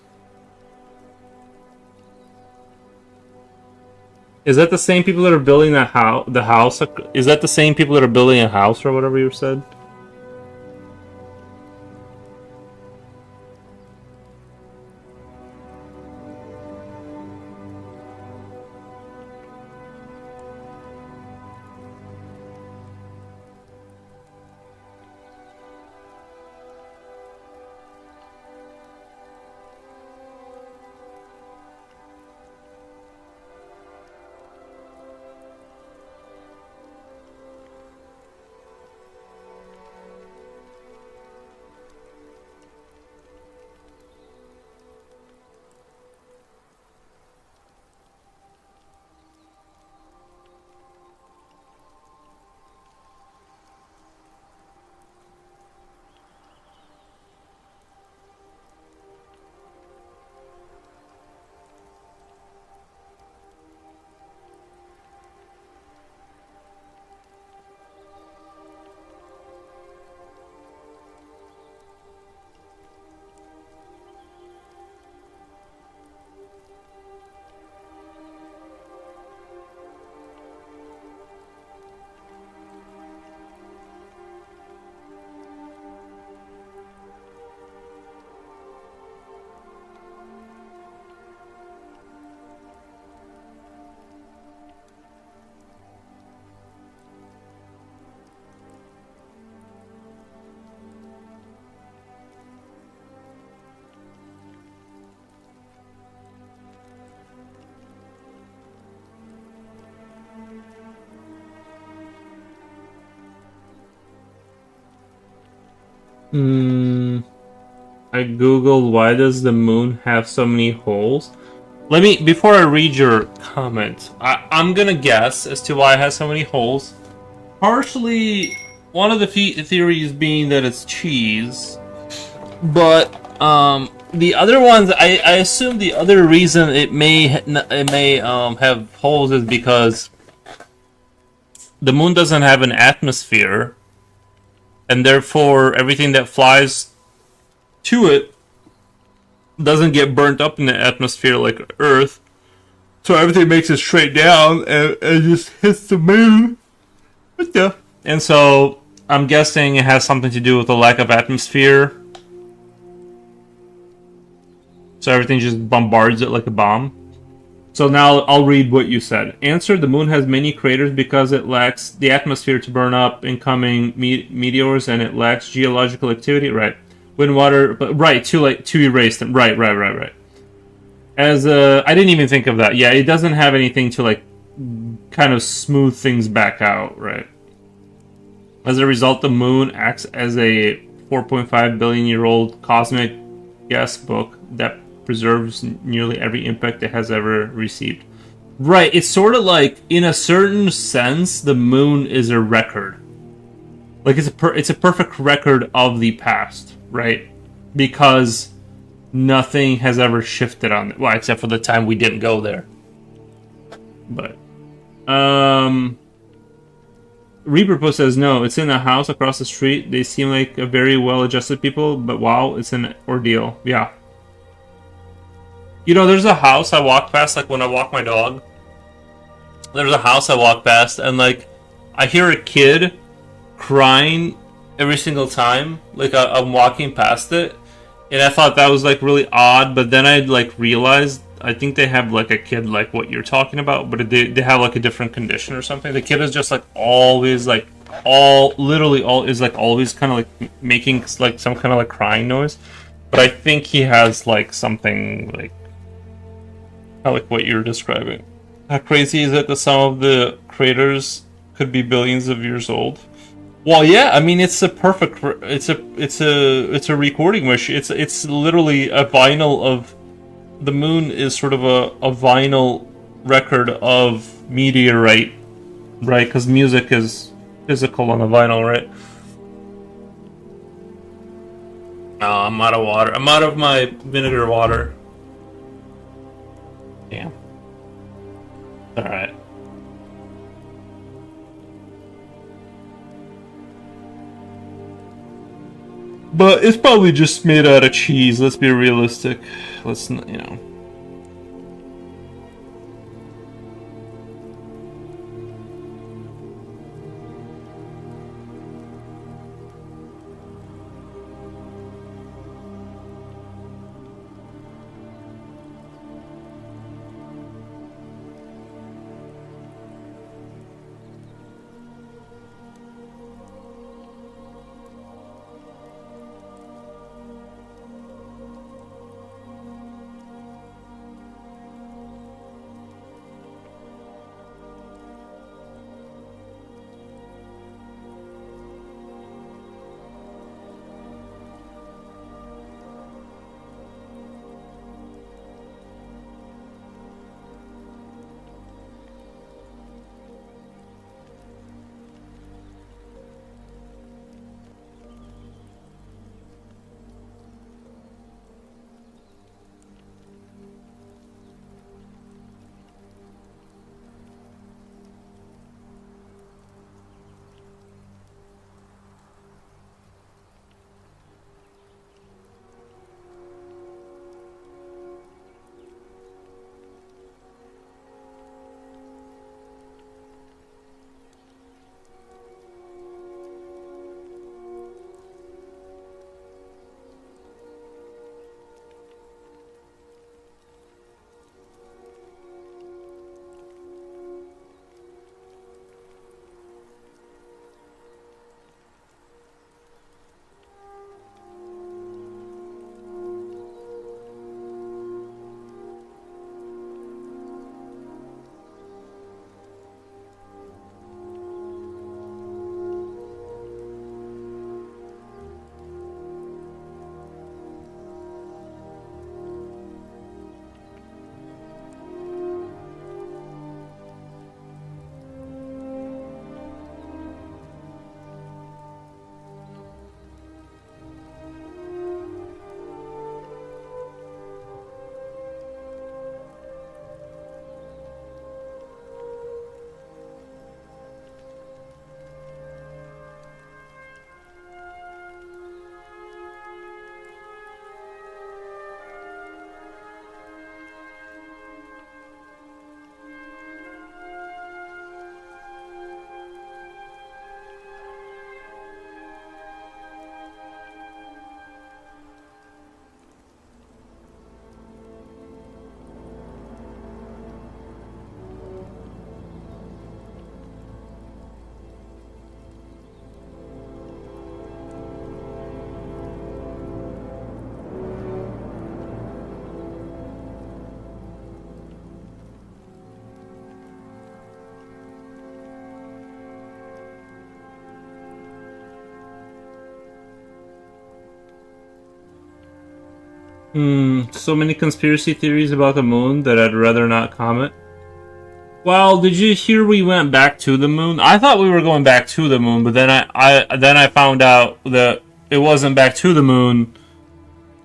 Is that the same people that are building that house? The house? Is that the same people that are building a house or whatever you said? Hmm. I googled why does the moon have so many holes. Let me before I read your comment. I'm gonna guess as to why it has so many holes. Partially, one of the theories being that it's cheese, but the other ones, I assume the other reason it may have holes is because the moon doesn't have an atmosphere, and therefore everything that flies to it doesn't get burnt up in the atmosphere like Earth. So everything makes it straight down and just hits the moon. What the? And so I'm guessing it has something to do with the lack of atmosphere. So everything just bombards it like a bomb. So now I'll read what you said. Answer: the moon has many craters because it lacks the atmosphere to burn up incoming meteors, and it lacks geological activity. Right. Wind, water, but right, to erase them. Right. As I didn't even think of that. Yeah, it doesn't have anything to like kind of smooth things back out, right? As a result, the moon acts as a 4.5 billion year old cosmic guest book that preserves nearly every impact it has ever received. Right, it's sort of like, in a certain sense, the moon is a record. Like it's a perfect record of the past, right? Because nothing has ever shifted on it. Well, except for the time we didn't go there. But Reaper says no, it's in a house across the street. They seem like a very well-adjusted people, but wow, it's an ordeal. Yeah. You know, there's a house I walk past, like when I walk my dog. There's a house I walk past, and like I hear a kid crying every single time. Like I'm walking past it, and I thought that was like really odd. But then I like realized I think they have like a kid like what you're talking about, but they have like a different condition or something. The kid is just like always like literally is like always kind of like making like some kind of like crying noise. But I think he has like something like what you're describing. How crazy is it that some of the craters could be billions of years old? Well, yeah, I mean it's a perfect. It's a recording machine. It's literally a vinyl of. The moon is sort of a vinyl record of meteorite, right? Because music is physical on a vinyl, right? Oh, I'm out of water. I'm out of my vinegar water. Damn. Alright. But it's probably just made out of cheese. Let's be realistic. Let's not, you know. So many conspiracy theories about the moon that I'd rather not comment. Well, did you hear we went back to the moon? I thought we were going back to the moon, but then I found out that it wasn't back to the moon.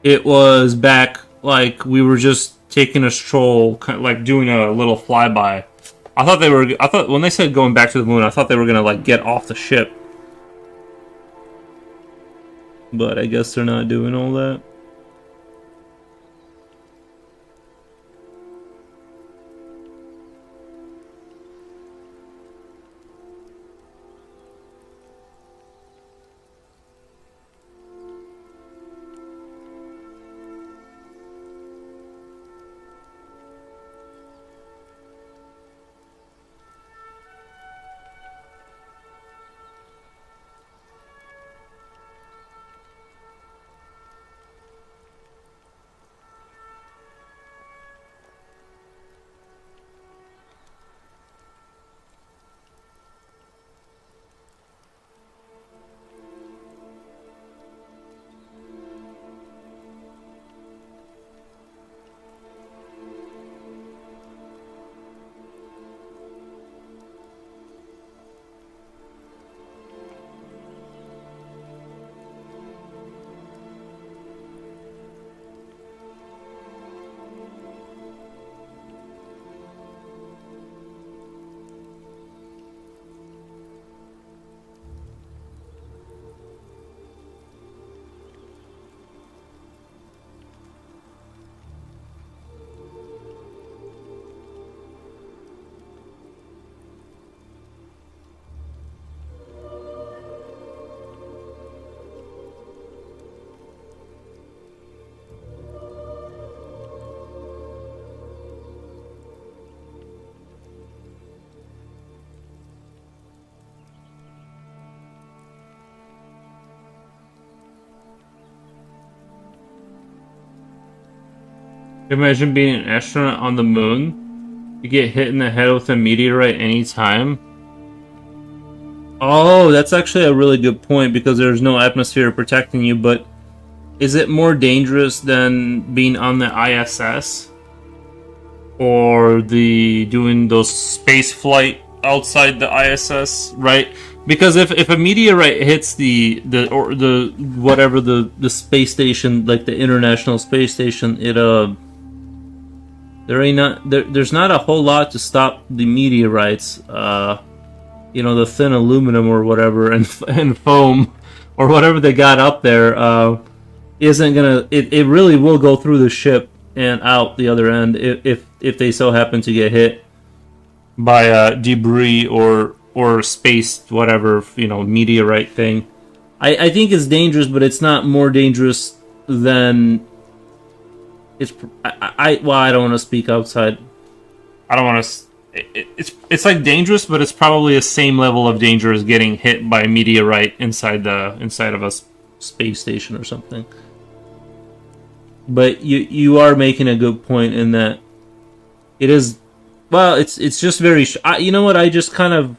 It was back like we were just taking a stroll, kind of like doing a little flyby. I thought when they said going back to the moon, I thought they were gonna like get off the ship. But I guess they're not doing all that. Imagine being an astronaut on the moon. You get hit in the head with a meteorite anytime. Oh, that's actually a really good point because there's no atmosphere protecting you, but is it more dangerous than being on the ISS? Or the doing those space flight outside the ISS, right? Because if a meteorite hits the whatever the space station, like the International Space Station, there's not a whole lot to stop the meteorites. The thin aluminum or whatever and foam or whatever they got up there isn't gonna. It really will go through the ship and out the other end if they so happen to get hit by debris or space whatever meteorite thing. I think it's dangerous, but it's not more dangerous than it's. I don't want to speak outside. I don't want to. It's like dangerous, but it's probably the same level of danger as getting hit by a meteorite inside of a space station or something. But you are making a good point in that it is. Well, it's just very. You know what? I just do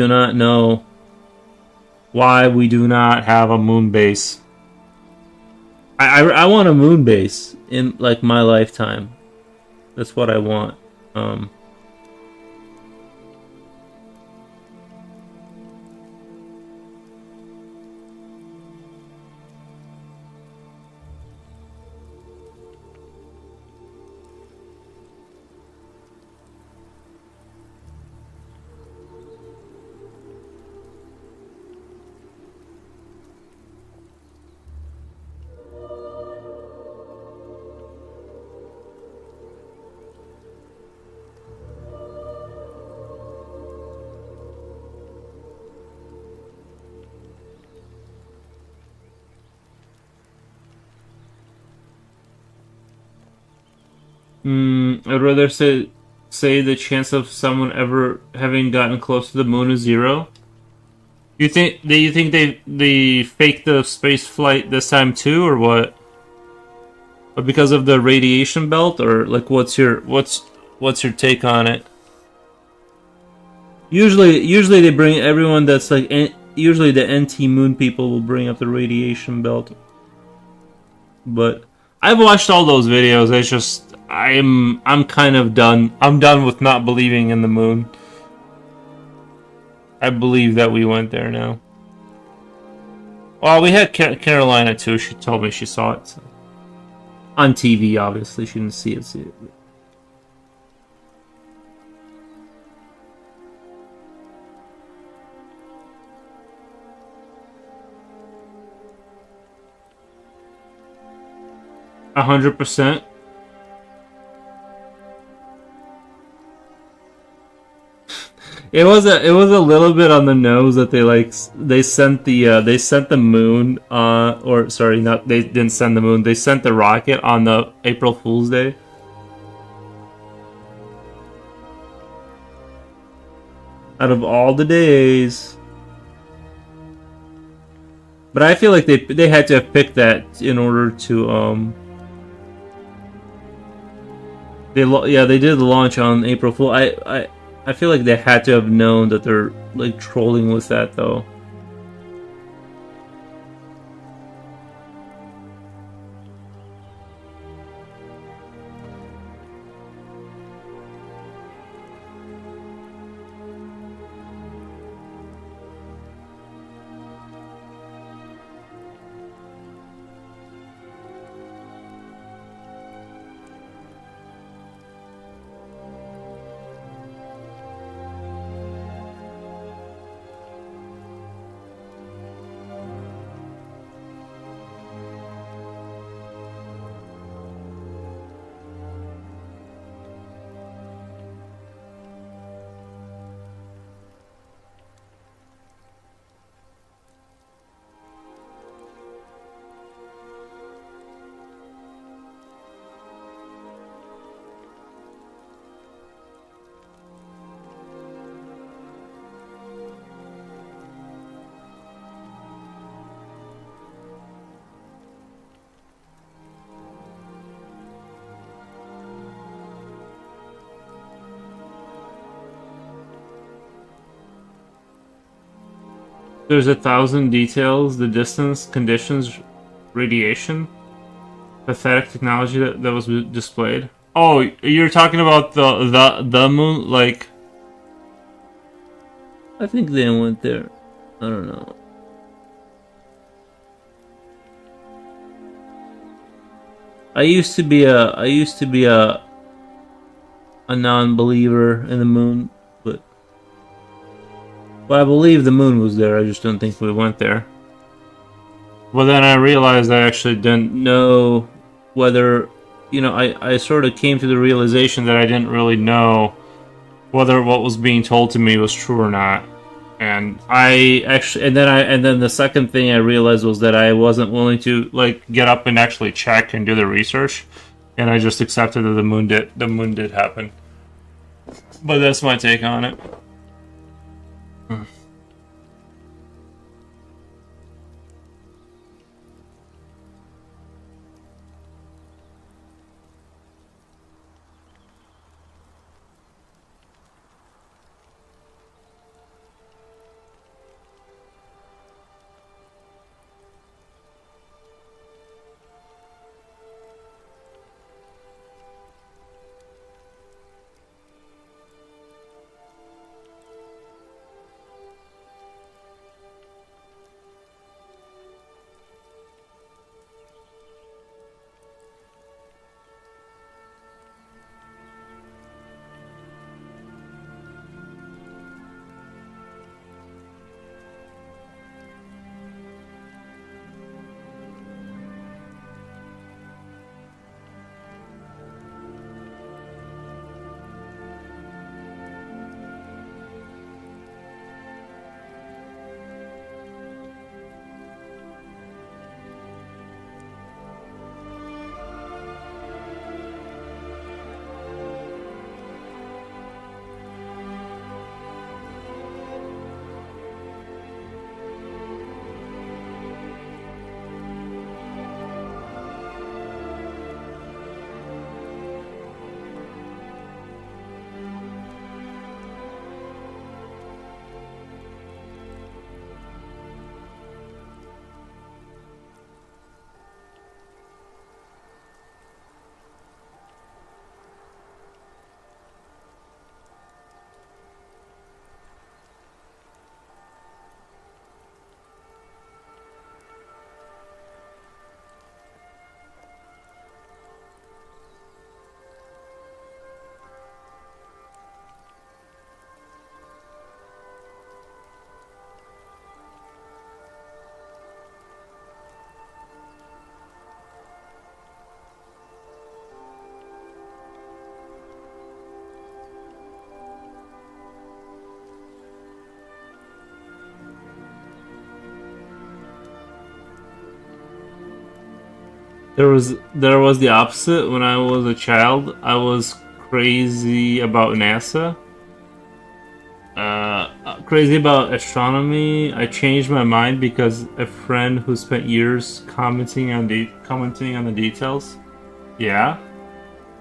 not know why we do not have a moon base. I want a moon base in like my lifetime. That's what I want. 'I'd rather say the chance of someone ever having gotten close to the moon is 0. You think they faked the space flight this time too, or what? But because of the radiation belt, or like what's your take on it? Usually they bring everyone that's like usually the anti-moon people will bring up the radiation belt. But I've watched all those videos. It's just I'm kind of done. I'm done with not believing in the moon. I believe that we went there now. Well, we had Carolina too. She told me she saw it. So. On TV, obviously. She didn't see it. 100%. It was a little bit on the nose that they sent the moon or sorry, not they didn't send the moon, they sent the rocket on the April Fool's Day. Out of all the days. But I feel like they had to have picked that in order to they did the launch on April Fool. I feel like they had to have known that they're like trolling with that though. There's 1,000 details, the distance, conditions, radiation, pathetic technology that was displayed. Oh, you're talking about the moon, like... I think they went there. I don't know. I used to be a non-believer in the moon, but I believe the moon was there. I just don't think we went there. But then I realized I actually didn't know whether, I sort of came to the realization that I didn't really know whether what was being told to me was true or not. And then the second thing I realized was that I wasn't willing to get up and actually check and do the research, and I just accepted that the moon did happen. But that's my take on it. There was the opposite. When I was a child, I was crazy about NASA. Crazy about astronomy. I changed my mind because a friend who spent years commenting on the details. Yeah,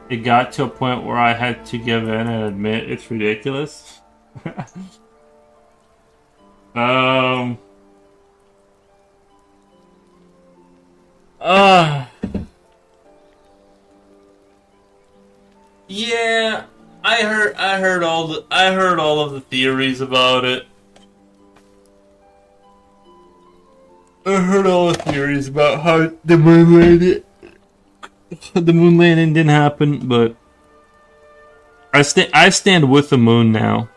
it got to a point where I had to give in and admit it's ridiculous. um. Yeah, I heard all of the theories about it. I heard all the theories about how the moon landing didn't happen, but I stand with the moon now.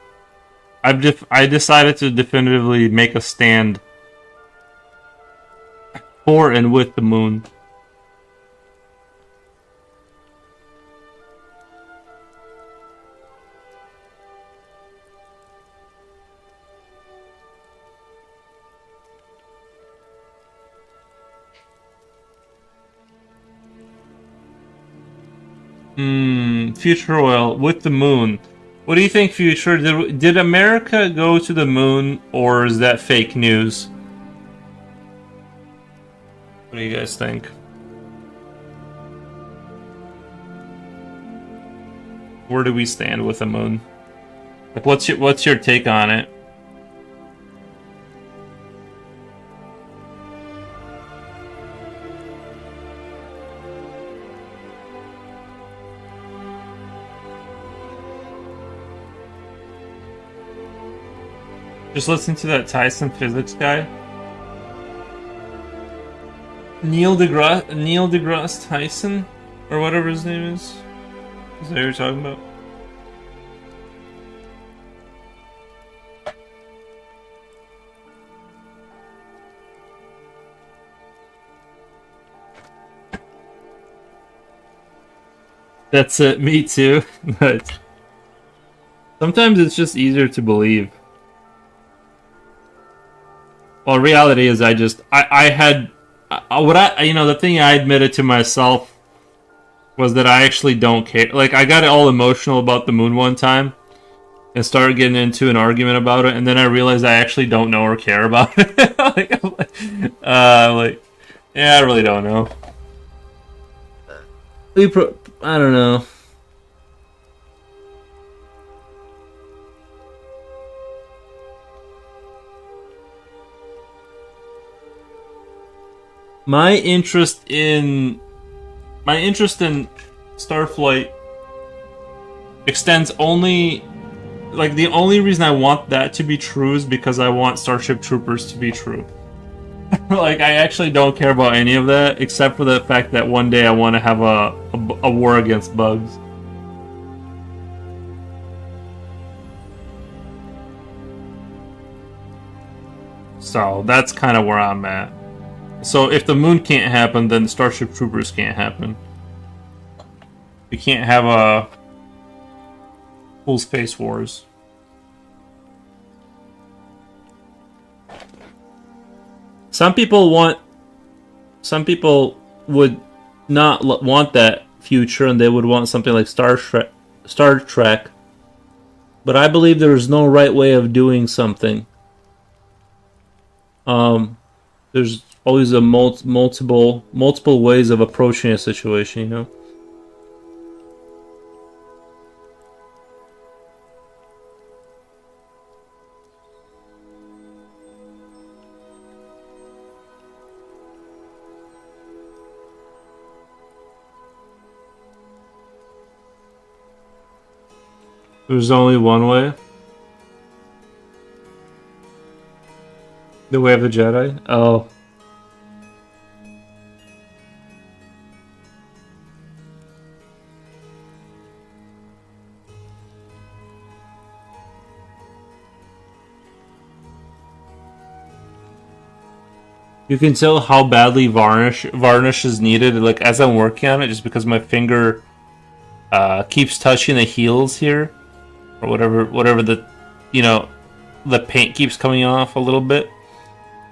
I decided to definitively make a stand for and with the moon. Future oil with the moon. What do you think, Future? Did America go to the moon, or is that fake news? What do you guys think? Where do we stand with the moon? Like, what's your take on it? Just listen to that Tyson physics guy. Neil deGrasse Tyson? Or whatever his name is. Is that what you're talking about? That's it, me too. But sometimes it's just easier to believe. Well, reality is I had the thing I admitted to myself was that I actually don't care. Like, I got all emotional about the moon one time and started getting into an argument about it, and then I realized I actually don't know or care about it. Yeah, I really don't know. I don't know. My interest in Starflight extends only, like, the only reason I want that to be true is because I want Starship Troopers to be true. Like, I actually don't care about any of that except for the fact that one day I want to have a war against bugs. So that's kind of where I'm at. So if the moon can't happen, then Starship Troopers can't happen. We can't have a full space wars. Some people would not want that future, and they would want something like Star Trek. But I believe there is no right way of doing something. There's always a multiple ways of approaching a situation, you know. There's only one way. The way of the Jedi? Oh. You can tell how badly varnish is needed, like, as I'm working on it, just because my finger keeps touching the heels here, or whatever the, you know, the paint keeps coming off a little bit.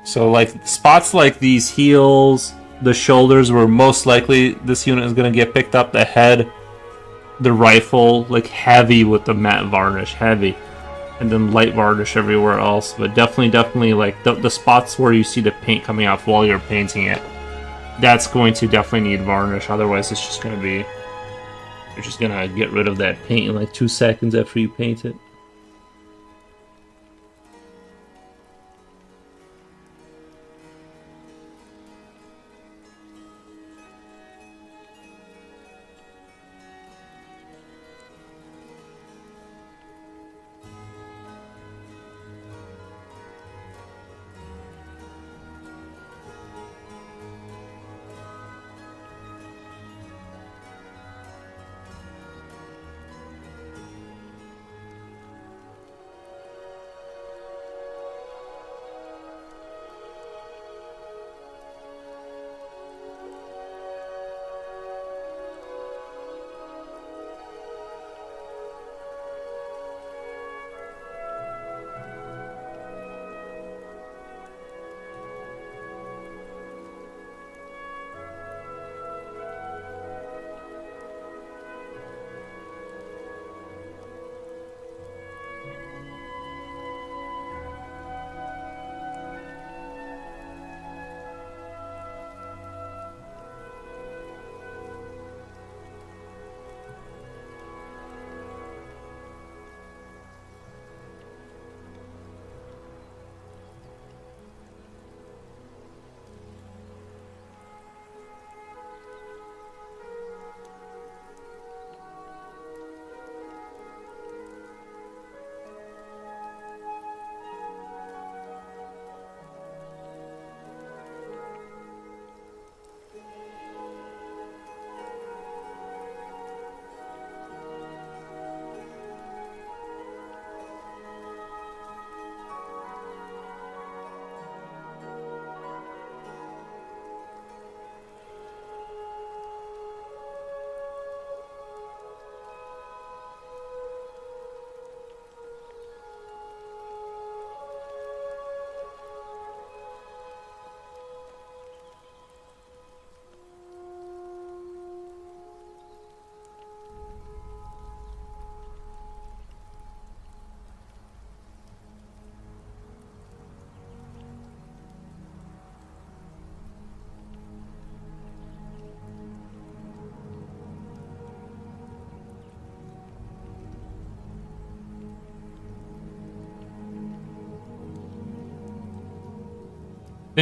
So, like, spots like these heels, the shoulders, where most likely this unit is going to get picked up, the head, the rifle, like, heavy with the matte varnish, heavy. And then light varnish everywhere else. But definitely, like, the spots where you see the paint coming off while you're painting it, that's going to definitely need varnish. Otherwise, it's just going to be... You're just going to get rid of that paint in, like, 2 seconds after you paint it.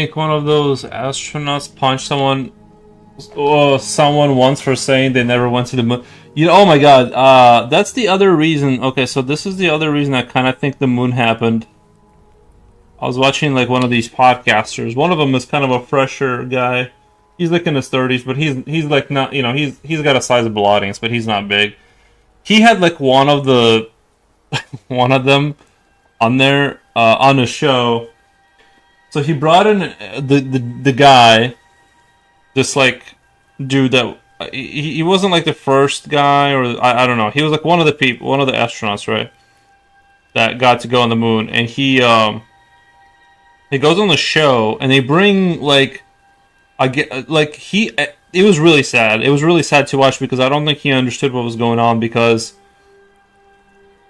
think one of those astronauts punched someone once for saying they never went to the moon. You know, oh my god, that's the other reason. Okay, so this is the other reason I kind of think the moon happened. I was watching like one of these podcasters. One of them is kind of a fresher guy. He's like in his 30s, but he's like not, you know, he's got a sizable audience, but he's not big. He had like one of them on there on a show. So he brought in the guy, this like dude that he wasn't like the first guy, or I don't know. He was like one of the astronauts, right? That got to go on the moon, and he goes on the show, and they bring like it was really sad. It was really sad to watch because I don't think he understood what was going on because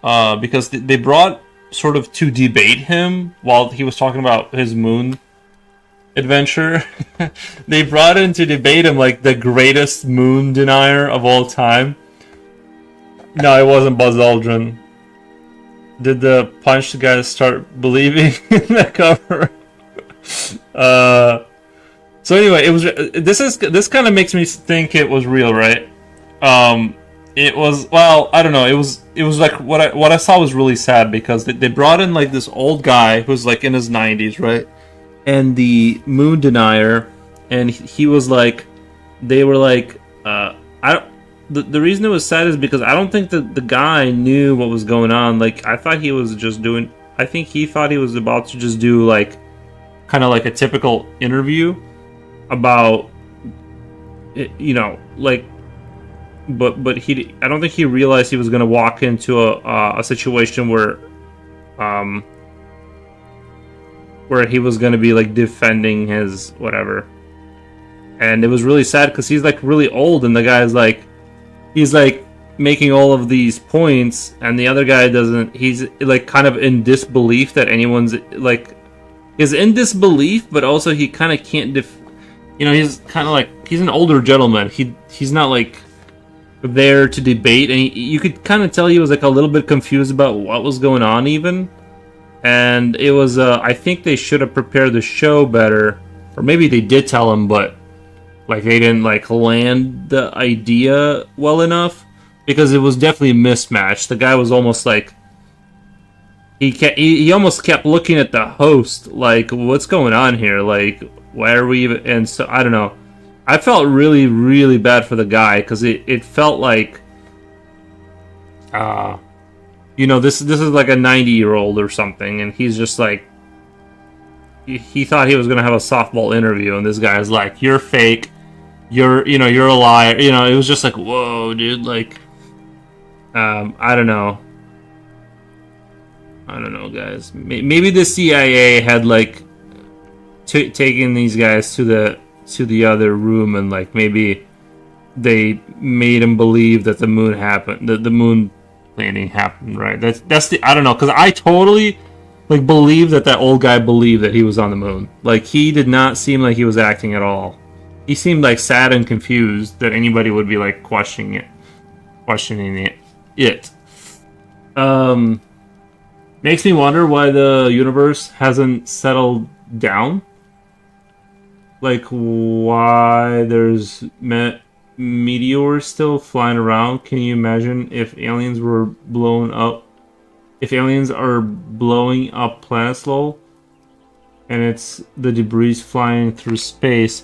they brought sort of to debate him while he was talking about his moon adventure. They brought in to debate him like the greatest moon denier of all time. No, it wasn't Buzz Aldrin. Did the punched guy start believing in the cover? So anyway, it was. This kind of makes me think it was real, right? It was, well, I don't know. It was like what I saw was really sad because they brought in like this old guy who's like in his 90s, right? And the moon denier, and he was like, they were like, the reason it was sad is because I don't think that the guy knew what was going on. Like, I thought he was just doing, I think he thought he was about to just do like, kind of like a typical interview about, you know, like, but I don't think he realized he was going to walk into a situation where he was going to be like defending his whatever. And it was really sad because he's like really old, and the guy's like, he's like making all of these points, and the other guy doesn't. He's like kind of in disbelief that anyone's like, is in disbelief, but also he kind of can't you know, he's kind of like, he's an older gentleman. He's not like there to debate, and you could kind of tell he was like a little bit confused about what was going on even. And it was I think they should have prepared the show better, or maybe they did tell him, but like they didn't like land the idea well enough, because it was definitely mismatched. The guy was almost like, he almost kept looking at the host like, what's going on here, like, why are we even? And so I don't know, I felt really, really bad for the guy because it felt like, you know, this is like a 90-year-old or something, and he's just like, he thought he was gonna have a softball interview, and this guy's like, you're fake, you're a liar. You know, it was just like, whoa, dude. Like, I don't know, guys. Maybe the CIA had like taken these guys to the other room, and like maybe they made him believe that the moon happened, that the moon landing happened, right? That's the, I don't know, because I totally like believe that old guy believed that he was on the moon. Like, he did not seem like he was acting at all. He seemed like sad and confused that anybody would be like questioning it. Makes me wonder why the universe hasn't settled down. Like, why there's meteors still flying around. Can you imagine if aliens were blown up? If aliens are blowing up planets, lol, and it's the debris flying through space.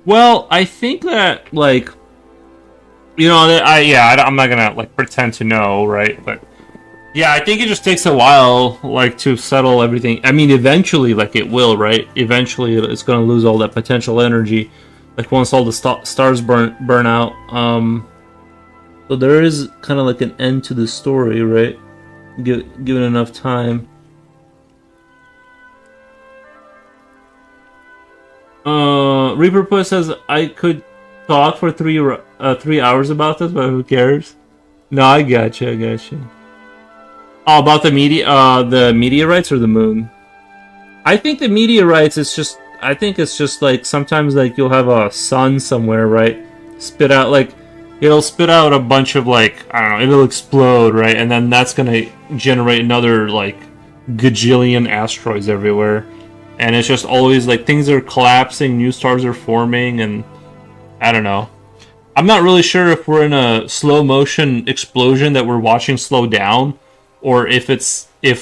Well, I think that, like, you know, I'm not gonna like pretend to know, right? But yeah, I think it just takes a while, like, to settle everything. I mean, eventually, like, it will, right? Eventually, it's gonna lose all that potential energy. Like, once all the stars burn out. So there is kind of like an end to the story, right? Given enough time. Reaper Puss says, I could talk for 3 hours about this, but who cares? No, I gotcha. Oh, about the meteorites or the moon? I think the meteorites is just, I think it's just like sometimes like you'll have a sun somewhere, right? Spit out, like, it'll spit out a bunch of, like, I don't know, it'll explode, right? And then that's gonna generate another like gajillion asteroids everywhere. and it's just always like things are collapsing, new stars are forming, and I don't know. I'm not really sure if we're in a slow motion explosion that we're watching slow down, or if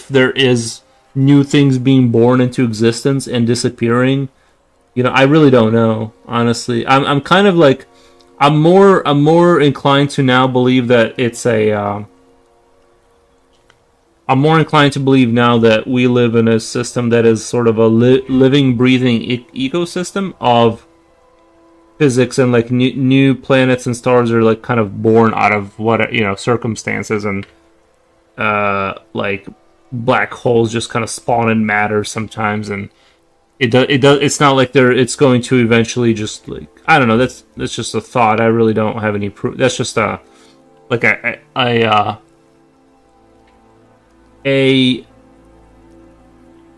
there is new things being born into existence and disappearing. I really don't know, honestly. I'm kind of like I'm more inclined to now believe that it's a I'm more inclined to believe now that we live in a system that is sort of a living, breathing ecosystem of physics, and like new planets and stars are like kind of born out of what circumstances, and like black holes just kind of spawn in matter sometimes, and it's not like it's going to eventually just like, I don't know. That's just a thought. I really don't have any proof. That's just a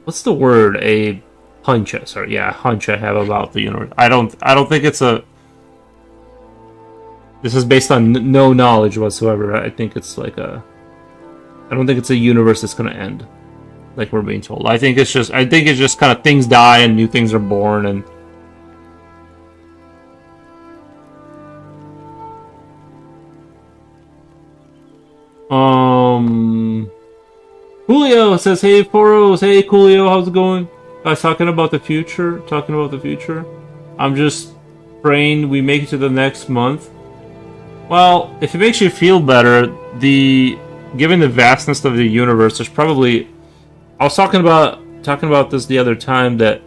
what's the word? A hunch. Sorry, yeah, hunch I have about the universe. I don't think it's a. This is based on no knowledge whatsoever. I think it's like a. I don't think it's a universe that's going to end, like we're being told. I think it's just kind of things die and new things are born, and Julio says, "Hey Poros, hey Coolio, how's it going?" Guys, talking about the future. I'm just praying we make it to the next month. Well, if it makes you feel better, given the vastness of the universe, there's probably. I was talking about this the other time, that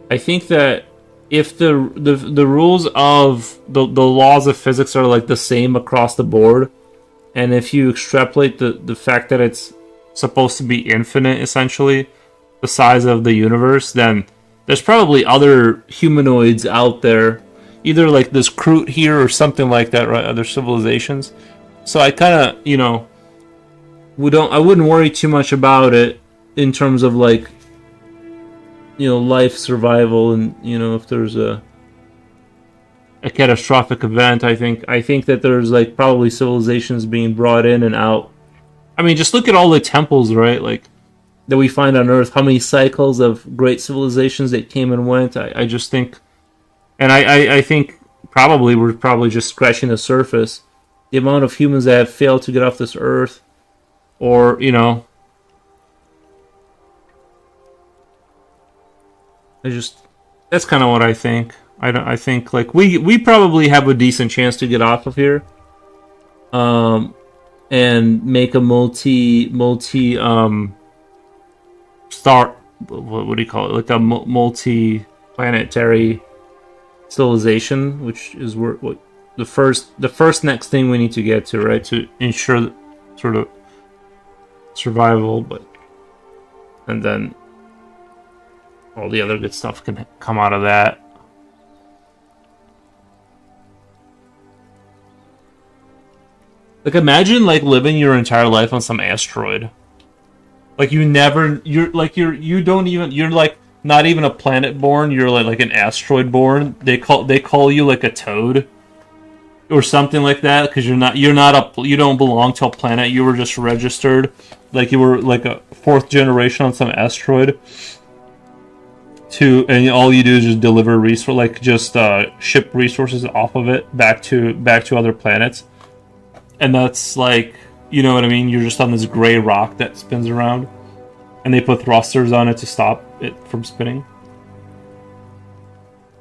I think that if the rules of the laws of physics are like the same across the board, and if you extrapolate the fact that it's supposed to be infinite, essentially, the size of the universe, then there's probably other humanoids out there, either like this Kroot here or something like that, right? Other civilizations. So I kind of, I wouldn't worry too much about it in terms of like, life survival, and if there's a catastrophic event. I think that there's like probably civilizations being brought in and out. I mean, just look at all the temples, right? Like that we find on Earth. How many cycles of great civilizations that came and went? I just think, and I think we're probably just scratching the surface. The amount of humans that have failed to get off this Earth, or that's kind of what I think. I think like we probably have a decent chance to get off of here, and make a multi star. What do you call it? Like a multi-planetary civilization, which is what the first next thing we need to get to, right? To ensure sort of survival, and then all the other good stuff can come out of that. Like imagine like living your entire life on some asteroid. Like you're like not even a planet born, you're like an asteroid born. They call you like a toad or something like that, because you don't belong to a planet. You were just registered, like you were like a fourth generation on some asteroid. And all you do is just deliver resource, like just ship resources off of it back to other planets. And that's like, you know what I mean? You're just on this gray rock that spins around, and they put thrusters on it to stop it from spinning.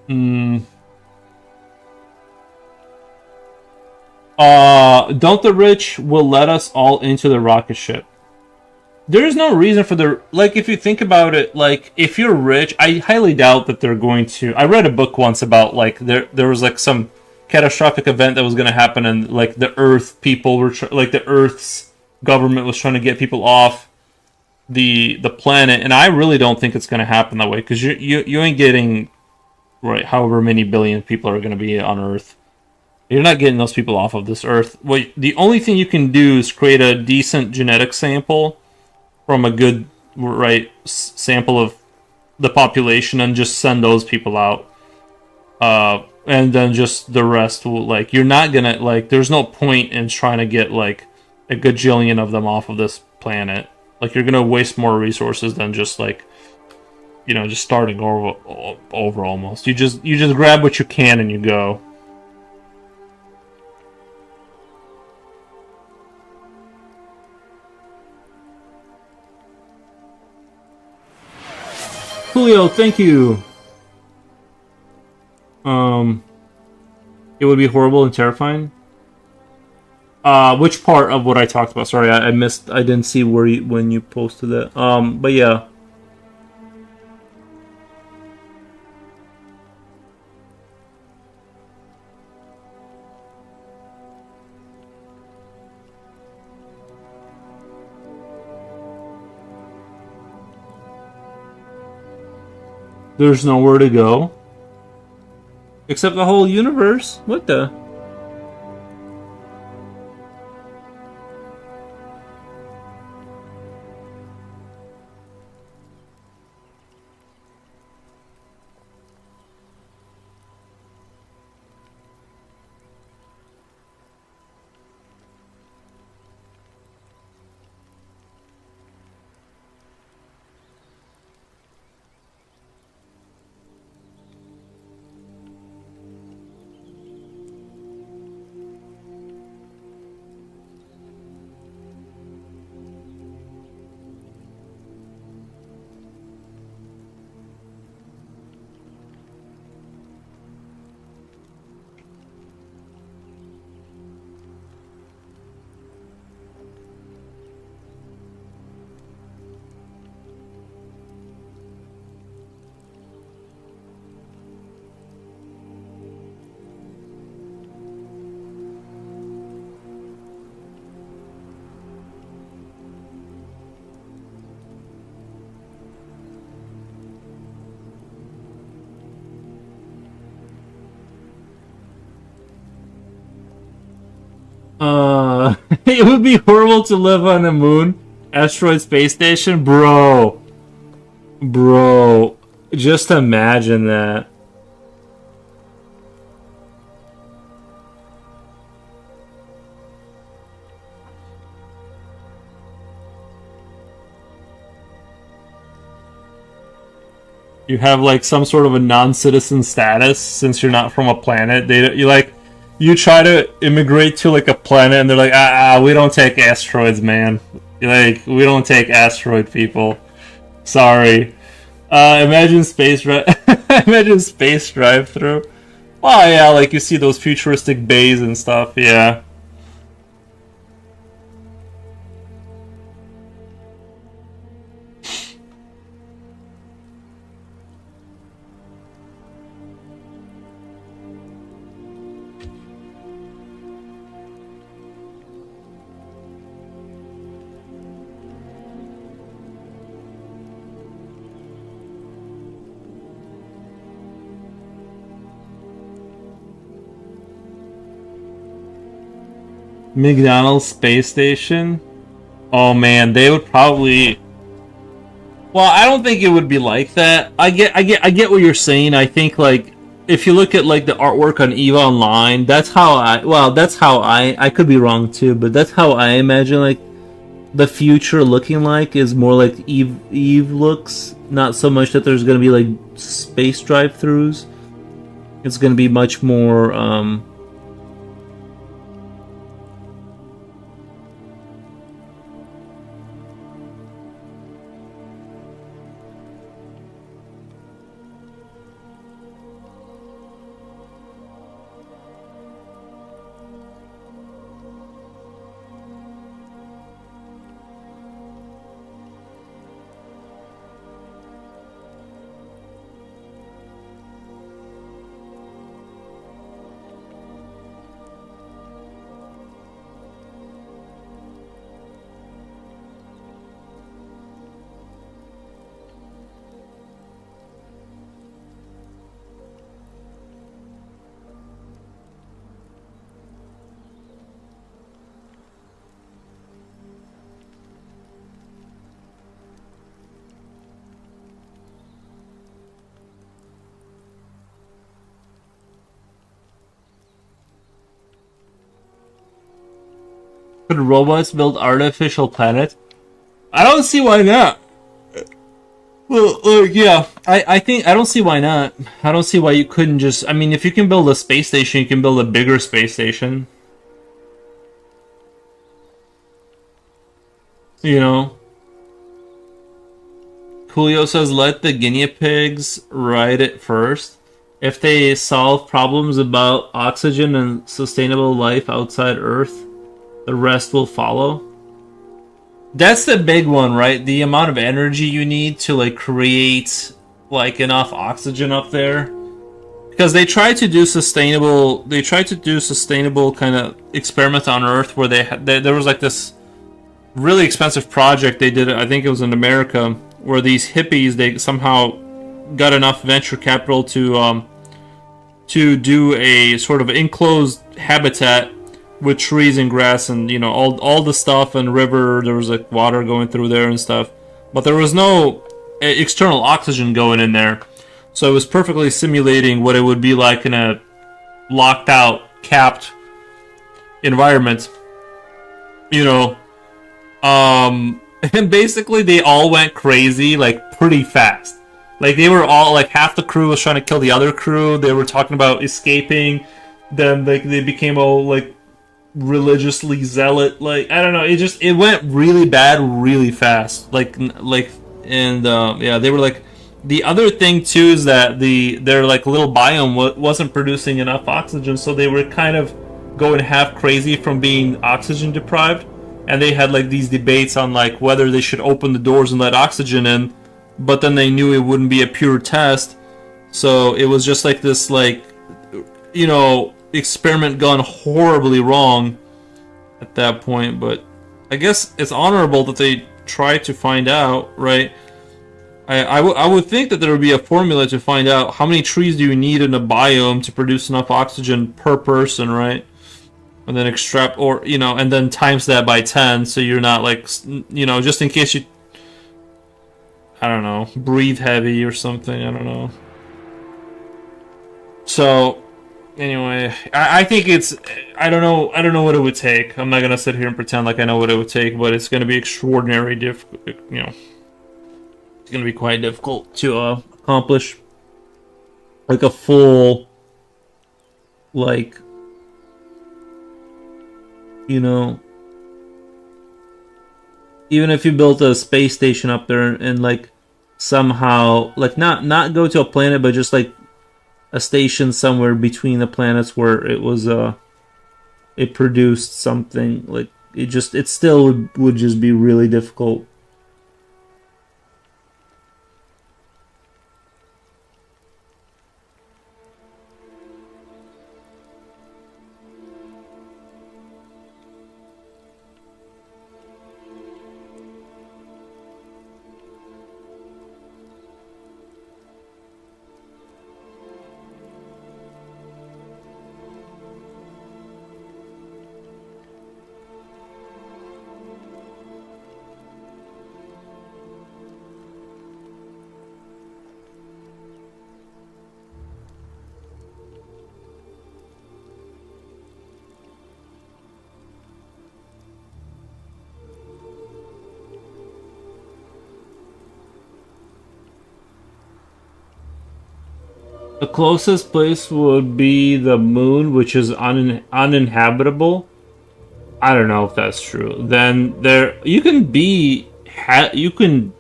Don't the rich will let us all into the rocket ship. There is no reason for if you think about it, like, if you're rich, I highly doubt that they're going to. I read a book once about, like, there was, like, some catastrophic event that was going to happen, and, like, the Earth people were, the Earth's government was trying to get people off the planet, and I really don't think it's going to happen that way, because you ain't getting, right, however many billion people are going to be on Earth. You're not getting those people off of this Earth. The only thing you can do is create a decent genetic sample from a good, right, sample of the population, and just send those people out. And then just the rest will, like, you're not gonna, like, there's no point in trying to get, like, a gajillion of them off of this planet. Like, you're gonna waste more resources than just, like, you know, just starting over almost. You just grab what you can and you go. Julio, thank you. It would be horrible and terrifying. Which part of what I talked about? Sorry, I missed. I didn't see when you posted that. But yeah. There's nowhere to go. Except the whole universe. What the? It would be horrible to live on a moon, asteroid space station, bro. Bro, just imagine that. You have like some sort of a non-citizen status since you're not from a planet. You try to immigrate to like a planet and they're like, we don't take asteroids, man. Like, we don't take asteroid people. Sorry. Imagine space imagine space drive-through. Oh yeah, like you see those futuristic bays and stuff, yeah. McDonald's space station? Oh man, they would probably. Well, I don't think it would be like that. I get what you're saying. I think like if you look at like the artwork on EVE Online, that's how I could be wrong too, but that's how I imagine like the future looking like is more like Eve looks. Not so much that there's gonna be like space drive-throughs. It's gonna be much more Could robots build artificial planets? I don't see why not. Well, yeah, I think I don't see why not. I don't see why you couldn't just. I mean, if you can build a space station, you can build a bigger space station. You know, Coolio says let the guinea pigs ride it first. If they solve problems about oxygen and sustainable life outside Earth, the rest will follow. That's the big one, right? The amount of energy you need to like create like enough oxygen up there. Because they tried to do sustainable kind of experiment on Earth where there was like this really expensive project they did, I think it was in America, where these hippies, they somehow got enough venture capital to do a sort of enclosed habitat with trees and grass and, you know, all the stuff, and river, there was like water going through there and stuff, but there was no external oxygen going in there, so it was perfectly simulating what it would be like in a locked out, capped environment, you know. And basically they all went crazy like pretty fast. Like they were all like, half the crew was trying to kill the other crew, they were talking about escaping, then like they became all like religiously zealot, like I don't know, it went really bad really fast, and yeah, they were like, the other thing too is that their like little biome wasn't producing enough oxygen, so they were kind of going half crazy from being oxygen deprived, and they had like these debates on like whether they should open the doors and let oxygen in, but then they knew it wouldn't be a pure test, so it was just like this, like, you know, experiment gone horribly wrong at that point. But I guess it's honorable that they try to find out, right? I would think that there would be a formula to find out how many trees do you need in a biome to produce enough oxygen per person, right? And then or, you know, and then times that by 10, so you're not like, you know, just in case you, I don't know, breathe heavy or something, I don't know. So anyway, I think it's, I don't know what it would take. I'm not gonna sit here and pretend like I know what it would take, but it's gonna be extraordinarily difficult, you know. It's gonna be quite difficult to accomplish like a full, like, you know, even if you built a space station up there and like somehow like not go to a planet, but just like a station somewhere between the planets where it was it produced something, like it still would just be really difficult. The closest place would be the moon, which is uninhabitable. I don't know if that's true. Then you can you can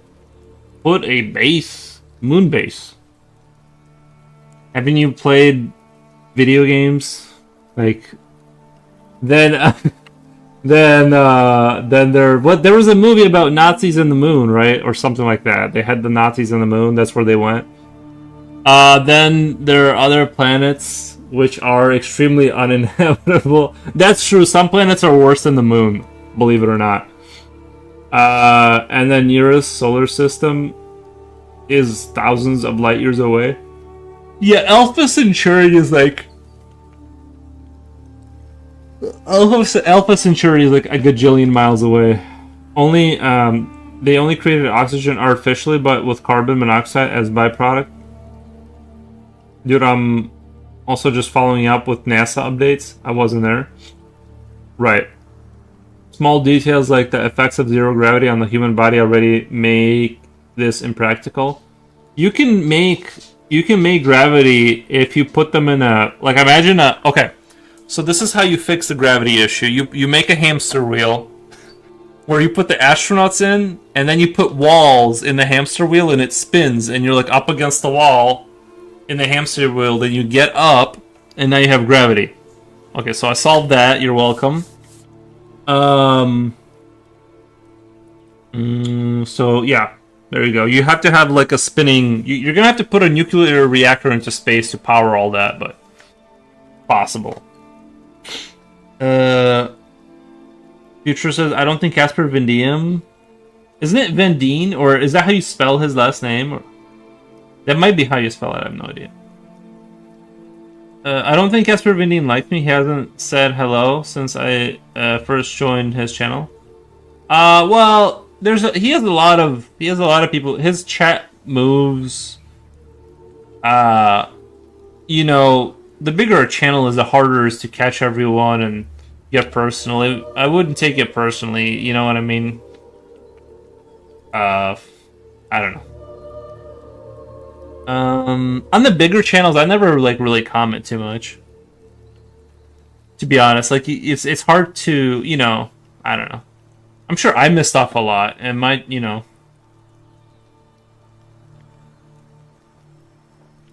put a moon base. Haven't you played video games? Like, then then there was a movie about Nazis in the moon, right, or something like that. They had the Nazis in the moon. That's where they went. Then there are other planets which are extremely uninhabitable. That's true. Some planets are worse than the moon, believe it or not. And then nearest solar system is thousands of light years away. Yeah, Alpha Centauri is like Alpha Centauri is like a gajillion miles away. They only created oxygen artificially, but with carbon monoxide as byproduct. Dude, I'm also just following up with NASA updates. I wasn't there. Right. Small details like the effects of zero gravity on the human body already make this impractical. You can make gravity if you put them in a, like, imagine a, okay, so this is how you fix the gravity issue. You make a hamster wheel where you put the astronauts in, and then you put walls in the hamster wheel and it spins, and you're like up against the wall in the hamster wheel, then you get up and now you have gravity. Okay, so I solved that. You're welcome. So yeah, there you go. You have to have like a spinning. You're gonna have to put a nuclear reactor into space to power all that, but possible. Future says, I don't think Casper Van Diem. Isn't it Van Dien, or is that how you spell his last name? Or that might be how you spell it. I have no idea. I don't think Casper Van Dien liked me. He hasn't said hello since I first joined his channel. Well, he has a lot of people. His chat moves. You know, the bigger a channel is, the harder it is to catch everyone and get personal. I wouldn't take it personally. You know what I mean? I don't know. On the bigger channels, I never like really comment too much. To be honest, like it's hard to, you know, I don't know. I'm sure I missed off a lot, and you know.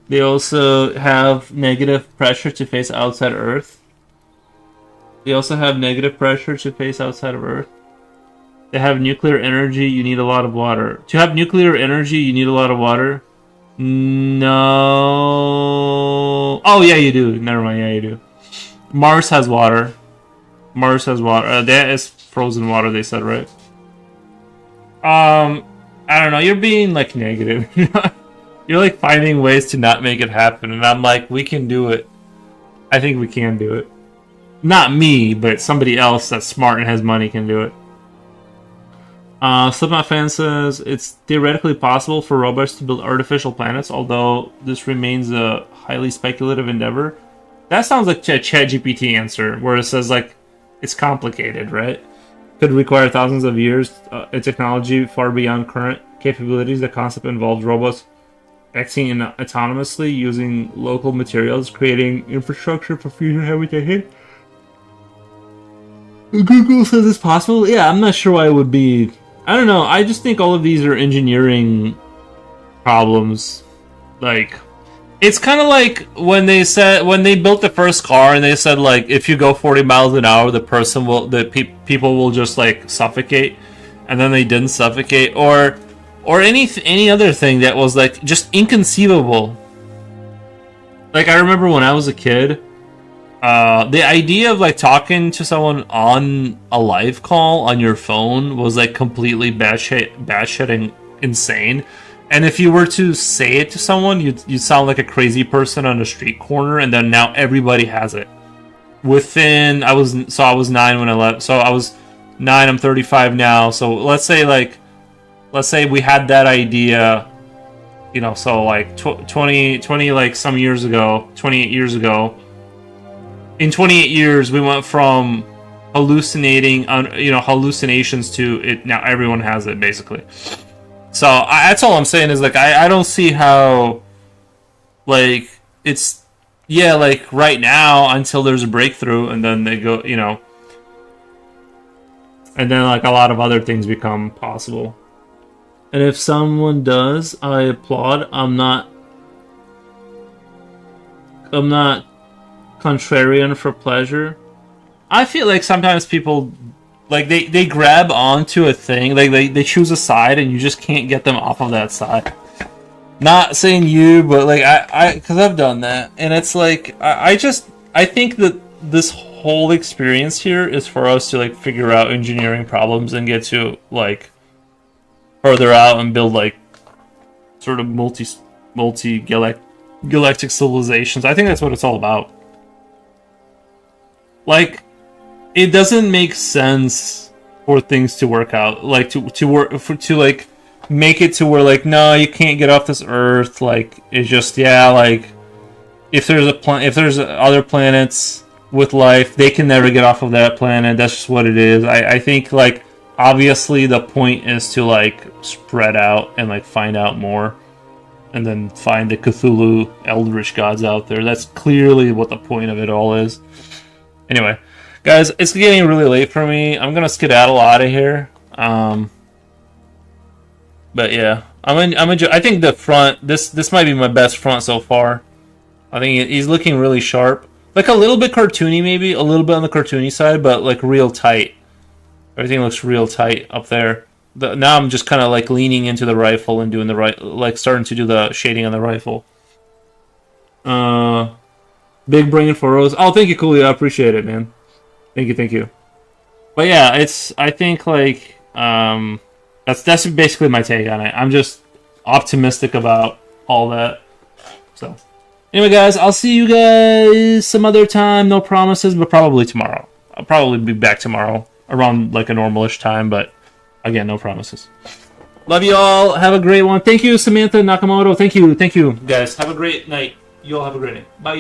They also have negative pressure to face outside Earth. They also have negative pressure to face outside of Earth. They have nuclear energy. You need a lot of water. To have nuclear energy, you need a lot of water. No. Oh, yeah, you do. Never mind. Yeah, you do. Mars has water. Mars has water. That is frozen water, they said, right? I don't know. You're being, like, negative. You're, like, finding ways to not make it happen. And I'm like, we can do it. I think we can do it. Not me, but somebody else that's smart and has money can do it. Slipknot fan says, it's theoretically possible for robots to build artificial planets, although this remains a highly speculative endeavor. That sounds like a ChatGPT answer, where it says, like, it's complicated, right? Could require thousands of years in technology far beyond current capabilities. The concept involves robots acting autonomously using local materials, creating infrastructure for future habitation. Google says it's possible. Yeah, I'm not sure why it would be. I don't know. I just think all of these are engineering problems. Like, it's kind of like when they built the first car and they said, like, if you go 40 miles an hour, people will just like suffocate, and then they didn't suffocate, or any other thing that was like just inconceivable. Like, I remember when I was a kid. The idea of like talking to someone on a live call on your phone was like completely batshit and insane. And if you were to say it to someone, you'd sound like a crazy person on a street corner. And then now everybody has it. I was 9 when I left. So I was 9. I'm 35 now. So let's say we had that idea. You know, so like 20 like some years ago, 28 years ago. In 28 years, we went from hallucinations to it. Now everyone has it, basically. So that's all I'm saying is, like, I don't see how, like, it's, yeah, like, right now until there's a breakthrough, and then they go, you know, and then, like, a lot of other things become possible. And if someone does, I applaud. I'm not contrarian for pleasure. I feel like sometimes people, like, they grab onto a thing, like they choose a side and you just can't get them off of that side. Not saying you, but like because I've done that, and it's like I think that this whole experience here is for us to like figure out engineering problems and get to like further out and build like sort of multi galactic civilizations. I think that's what it's all about. Like, it doesn't make sense for things to work out, like to like make it to where like, no, you can't get off this Earth. Like, it's just, yeah, like if there's other planets with life, they can never get off of that planet. That's just what it is. I think like obviously the point is to like spread out and like find out more, and then find the Cthulhu Eldritch gods out there. That's clearly what the point of it all is. Anyway, guys, it's getting really late for me. I'm gonna skedaddle out of here. But yeah, I think the front. This might be my best front so far. I think he's looking really sharp. Like a little bit cartoony, maybe a little bit on the cartoony side, but like real tight. Everything looks real tight up there. Now I'm just kind of like leaning into the rifle and doing the right, like starting to do the shading on the rifle. Big brain for Rose. Oh, thank you, Coolio. I appreciate it, man. Thank you. But yeah, I think like that's basically my take on it. I'm just optimistic about all that. So anyway, guys, I'll see you guys some other time. No promises, but probably tomorrow. I'll probably be back tomorrow around like a normalish time, but again, no promises. Love you all. Have a great one. Thank you, Samantha Nakamoto. Thank you, guys. Have a great night. You all have a great night. Bye.